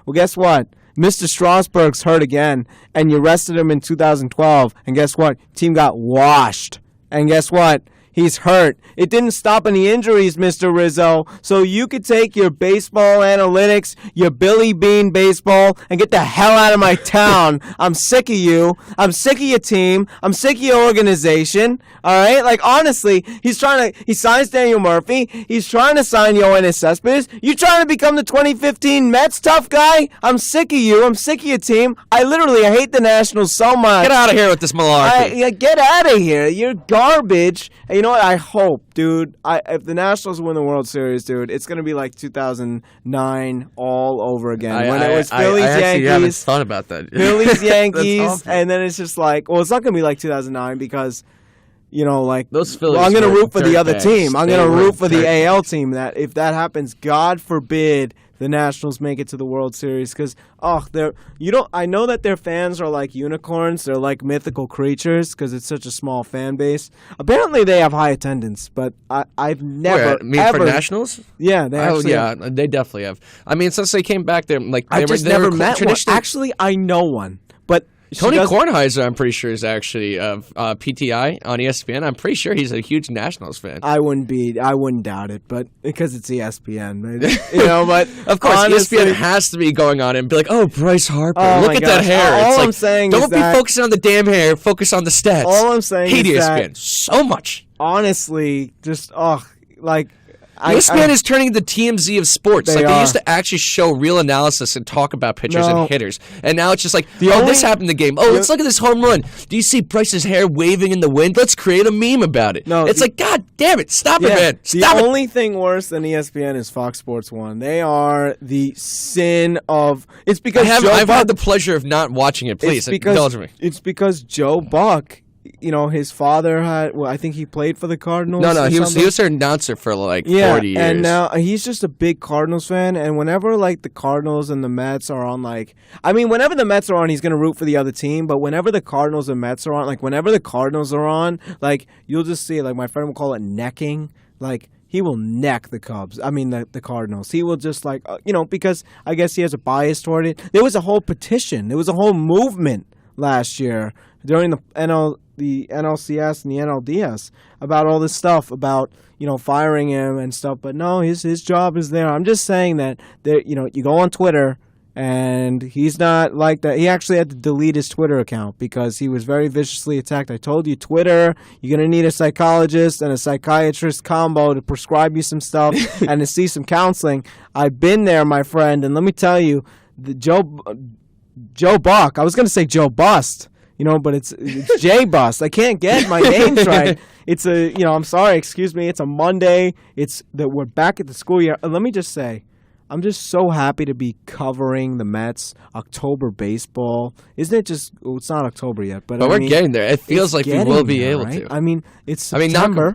Well, guess what? Mr. Strasburg's hurt again, and you rested him in 2012, and guess what? Team got washed. And guess what? He's hurt. It didn't stop any injuries, Mr. Rizzo. So you could take your baseball analytics, your Billy Bean baseball, and get the hell out of my town. I'm sick of you. I'm sick of your team. I'm sick of your organization. All right? Like, honestly, he signs Daniel Murphy. He's trying to sign Yoenis Cespedes. You trying to become the 2015 Mets tough guy? I'm sick of you. I'm sick of your team. I hate the Nationals so much. Get out of here with this malarkey. Get out of here. You're garbage. And you know what? I hope, dude, if the Nationals win the World Series, dude, it's going to be like 2009 all over again. When it was Phillies, I actually haven't Yankees, thought about that. Phillies, Yankees, awful. and then it's just like, well, it's not going to be like 2009 because, like, Those Phillies I'm going to were root for the dirt other bags. team. I'm They going to were root for the dirt AL team. That if that happens, God forbid the Nationals make it to the World Series because I know that their fans are like unicorns. They're like mythical creatures because it's such a small fan base. Apparently, they have high attendance, but I've never ever for Nationals? Yeah, they actually. yeah, they definitely have. I mean, since they came back, I've just never met one. Actually, I know one, but Tony Kornheiser, I'm pretty sure, is actually of PTI on ESPN. I'm pretty sure he's a huge Nationals fan. I wouldn't doubt it, but because it's ESPN, But of course, honestly, ESPN has to be going on and be like, "Oh, Bryce Harper, Oh look my at gosh. that hair." All It's I'm like, saying don't is be that- focusing on the damn hair. Focus on the stats. All I'm saying hate is ESPN that- so much. honestly, just ESPN is turning into TMZ of sports. They They are. used to actually show real analysis and talk about pitchers No. and hitters, and now it's just like, only- this happened in the game. Oh, let's look at this home run. Do you see Bryce's hair waving in the wind? Let's create a meme about it. No, it's like, God damn it, stop it, Yeah, man, the stop it. only thing worse than ESPN is Fox Sports 1. They are the sin of. It's because I've Buck, had the pleasure of not watching it. Please indulge me. It's because Joe Buck. His father had. Well, I think he played for the Cardinals. No, or he was something. their announcer for like 40 years. And now he's just a big Cardinals fan. And whenever like the Cardinals and the Mets are on, whenever the Mets are on, he's gonna root for the other team. But whenever the Cardinals and Mets are on, you'll just see my friend will call it necking. He will neck the Cubs. I mean the Cardinals. He will just because I guess he has a bias toward it. There was a whole petition. There was a whole movement last year during the NLCS and the NLDS about all this stuff about firing him and stuff. But no, his job is there. I'm just saying that you go on Twitter and he's not like that. He actually had to delete his Twitter account because he was very viciously attacked. I told you, Twitter, you're gonna need a psychologist and a psychiatrist combo to prescribe you some stuff and to see some counseling. I've been there, my friend, and let me tell you, the Joe Buck. I was gonna say Joe Bust. But it's Jay Bust. I can't get my names right. It's I'm sorry, excuse me. It's a Monday. We're back at the school year. Let me just say, I'm just so happy to be covering the Mets. October baseball. Isn't it just, it's not October yet, but we're getting there. It feels it's like we getting will be there, able right? to. I mean, it's I mean, September.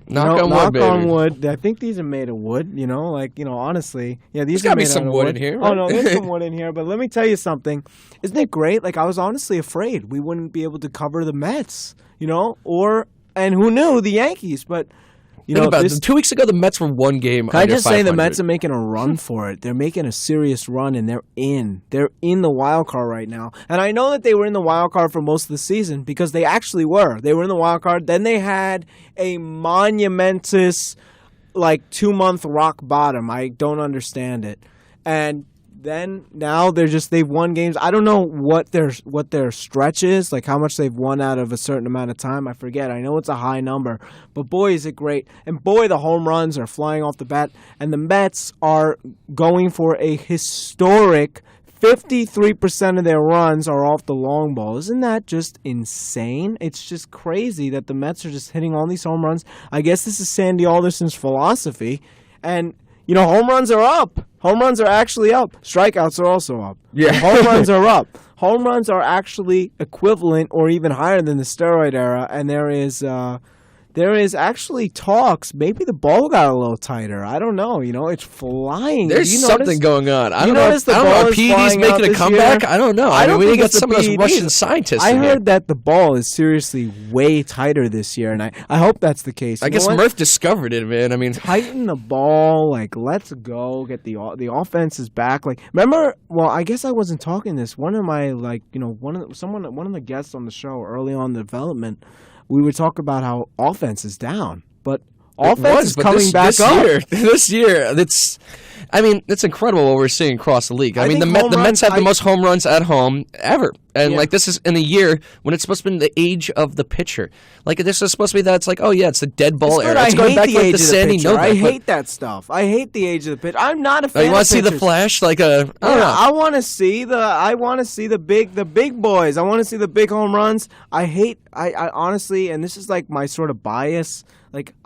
Knock on wood, knock baby. on wood. I think these are made of wood. Honestly, yeah, these There's are gotta be made some out of wood in here, Oh right? no, there's some wood in here. But let me tell you something. Isn't it great? Like, I was honestly afraid we wouldn't be able to cover the Mets. And who knew the Yankees? But Think about it. 2 weeks ago, the Mets were one game Can I under just say the 500. Mets are making a run for it? They're making a serious run, and they're in. They're in the wild card right now. And I know that they were in the wild card for most of the season because they actually were. They were in the wild card. Then they had a monumentous, 2-month rock bottom. I don't understand it. And then now they've won games. I don't know what their stretch is, like how much they've won out of a certain amount of time. I forget. I know it's a high number, but boy, is it great. And boy, the home runs are flying off the bat. And the Mets are going for a historic 53% of their runs are off the long ball. Isn't that just insane? It's just crazy that the Mets are just hitting all these home runs. I guess this is Sandy Alderson's philosophy. And home runs are up. Home runs are actually up. Strikeouts are also up. Yeah. Home runs are up. Home runs are actually equivalent or even higher than the steroid era. And there is actually talks. Maybe the ball got a little tighter. I don't know. It's flying. There's something going on. I don't know. notice the I don't know. ball Are is PEDs flying out making a this comeback? year? I don't know. I I don't mean, we think got it's the some of those PEDs. Russian scientists I in here. heard that the ball is seriously way tighter this year, and I hope that's the case. I You know guess what? Murph discovered it, man. I mean, Tighten the ball, let's go, get the offense is back. Remember? Well, I guess I wasn't talking this. One of my one of the guests on the show early on in the development, we would talk about how offense is down, but offense is coming back up. This year, it's incredible what we're seeing across the league. I mean, think the home Mets runs- have the most home runs at home ever. And, Yeah. this is in a year when it's supposed to be the age of the pitcher. This is supposed to be that it's it's the dead ball era. It's going back the like age the of Sandy pitcher. Novak. I hate that stuff. I hate the age of the pitch. I'm not a fan You want of to see the pitchers. flash? I don't know. I want to see the big boys. I want to see the big home runs. I honestly, and this is my sort of bias.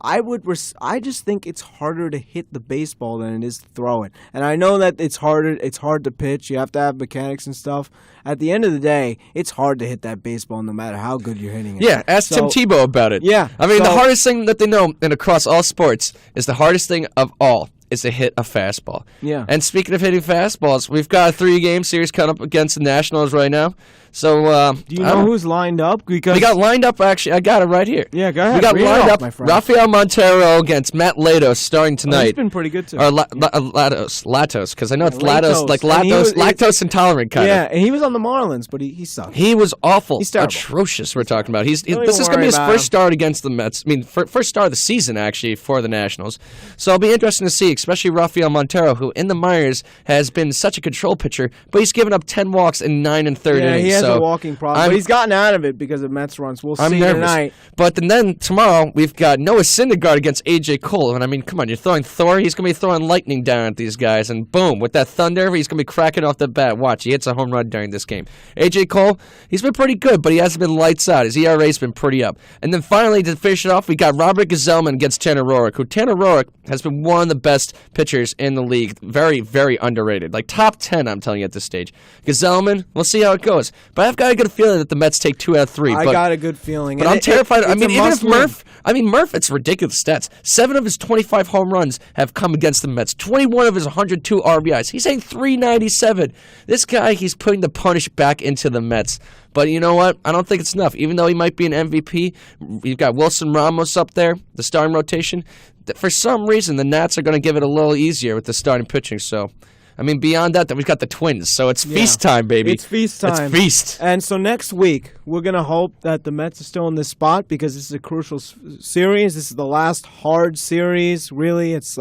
I just think it's harder to hit the baseball than it is to throw it. And I know that it's hard to pitch. You have to have mechanics and stuff. At the end of the day, it's hard to hit that baseball no matter how good you're hitting it. Yeah, ask Tim Tebow about it. Yeah, I mean, the so- hardest thing that they know, and across all sports, is the hardest thing of all is to hit a fastball. Yeah. And speaking of hitting fastballs, we've got a 3-game series coming up against the Nationals right now. So, Do you know who's lined up? Because we got lined up, actually. I got it right here. Yeah, go ahead. We got Read it lined off, up my friend. Rafael Montero against Matt Latos starting he's tonight. been pretty good too. Or Latos, because I know it's Latos. Latos, And he was- lactose intolerant kind of. Yeah, and he was on the Marlins, but he sucked. He was awful. He's terrible. Atrocious, we're talking about. Don't This even is going to be worry his about first him. start against the Mets. I mean, first start of the season, actually, for the Nationals. So it'll be interesting to see, especially Rafael Montero, who in the minors has been such a control pitcher, but he's given up 10 walks in 9 1/3 Yeah, innings. he has so a walking problem, I'm- but he's gotten out of it because of Mets runs. We'll I'm see nervous. tonight. But then tomorrow, we've got Noah Syndergaard against A.J. Cole. And I mean, come on, you're throwing Thor. He's going to be throwing lightning down at these guys. And boom, with that thunder, he's going to be cracking off the bat. Watch, he hits a home run during this game. A.J. Cole, he's been pretty good, but he hasn't been lights out. His ERA's been pretty up. And then finally, to finish it off, we got Robert Gsellman against Tanner Roark, who Tanner Roark has been one of the best pitchers in the league. Very, very underrated. Top 10, I'm telling you at this stage. Gsellman, we'll see how it goes. But I've got a good feeling that the Mets take 2 out of 3. I got a good feeling. But And I'm terrified. I it's mean, a even if must-win. Murph, it's ridiculous stats. 7 of his 25 home runs have come against the Mets. 21 of his 102 RBIs. He's hitting .397. This guy, he's putting the punish back into the Mets. But you know what? I don't think it's enough. Even though he might be an MVP, you've got Wilson Ramos up there, the starting rotation. For some reason, the Nats are going to give it a little easier with the starting pitching. So, I mean, beyond that, we've got the Twins. So it's feast time, baby. It's feast time. It's feast. And so next week, we're going to hope that the Mets are still in this spot because this is a crucial series. This is the last hard series. Really, it's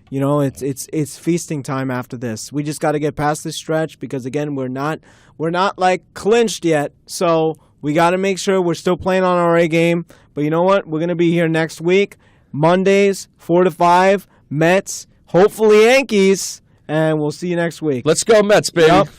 it's feasting time after this. We just got to get past this stretch because, again, we're not clinched yet. So we got to make sure we're still playing on our A game. But you know what? We're going to be here next week, Mondays, 4 to 5, Mets, hopefully Yankees. And we'll see you next week. Let's go Mets, baby. Yep.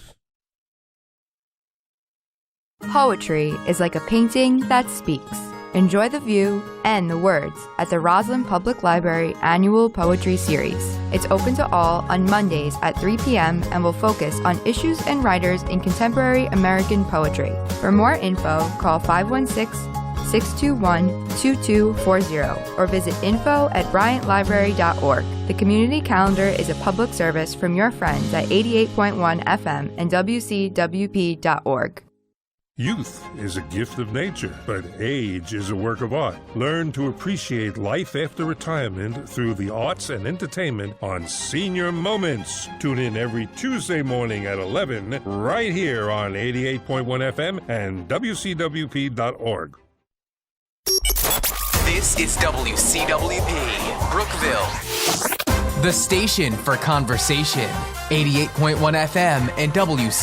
Poetry is like a painting that speaks. Enjoy the view and the words at the Roslyn Public Library Annual Poetry Series. It's open to all on Mondays at 3 p.m. and will focus on issues and writers in contemporary American poetry. For more info, call 516 621-2240 or visit info@bryantlibrary.org. The community calendar is a public service from your friends at 88.1 FM and WCWP.org. Youth is a gift of nature, but age is a work of art. Learn to appreciate life after retirement through the arts and entertainment on Senior Moments. Tune in every Tuesday morning at 11 right here on 88.1 FM and WCWP.org. This is WCWP, Brookville. The station for conversation. 88.1 FM and WCWP.org.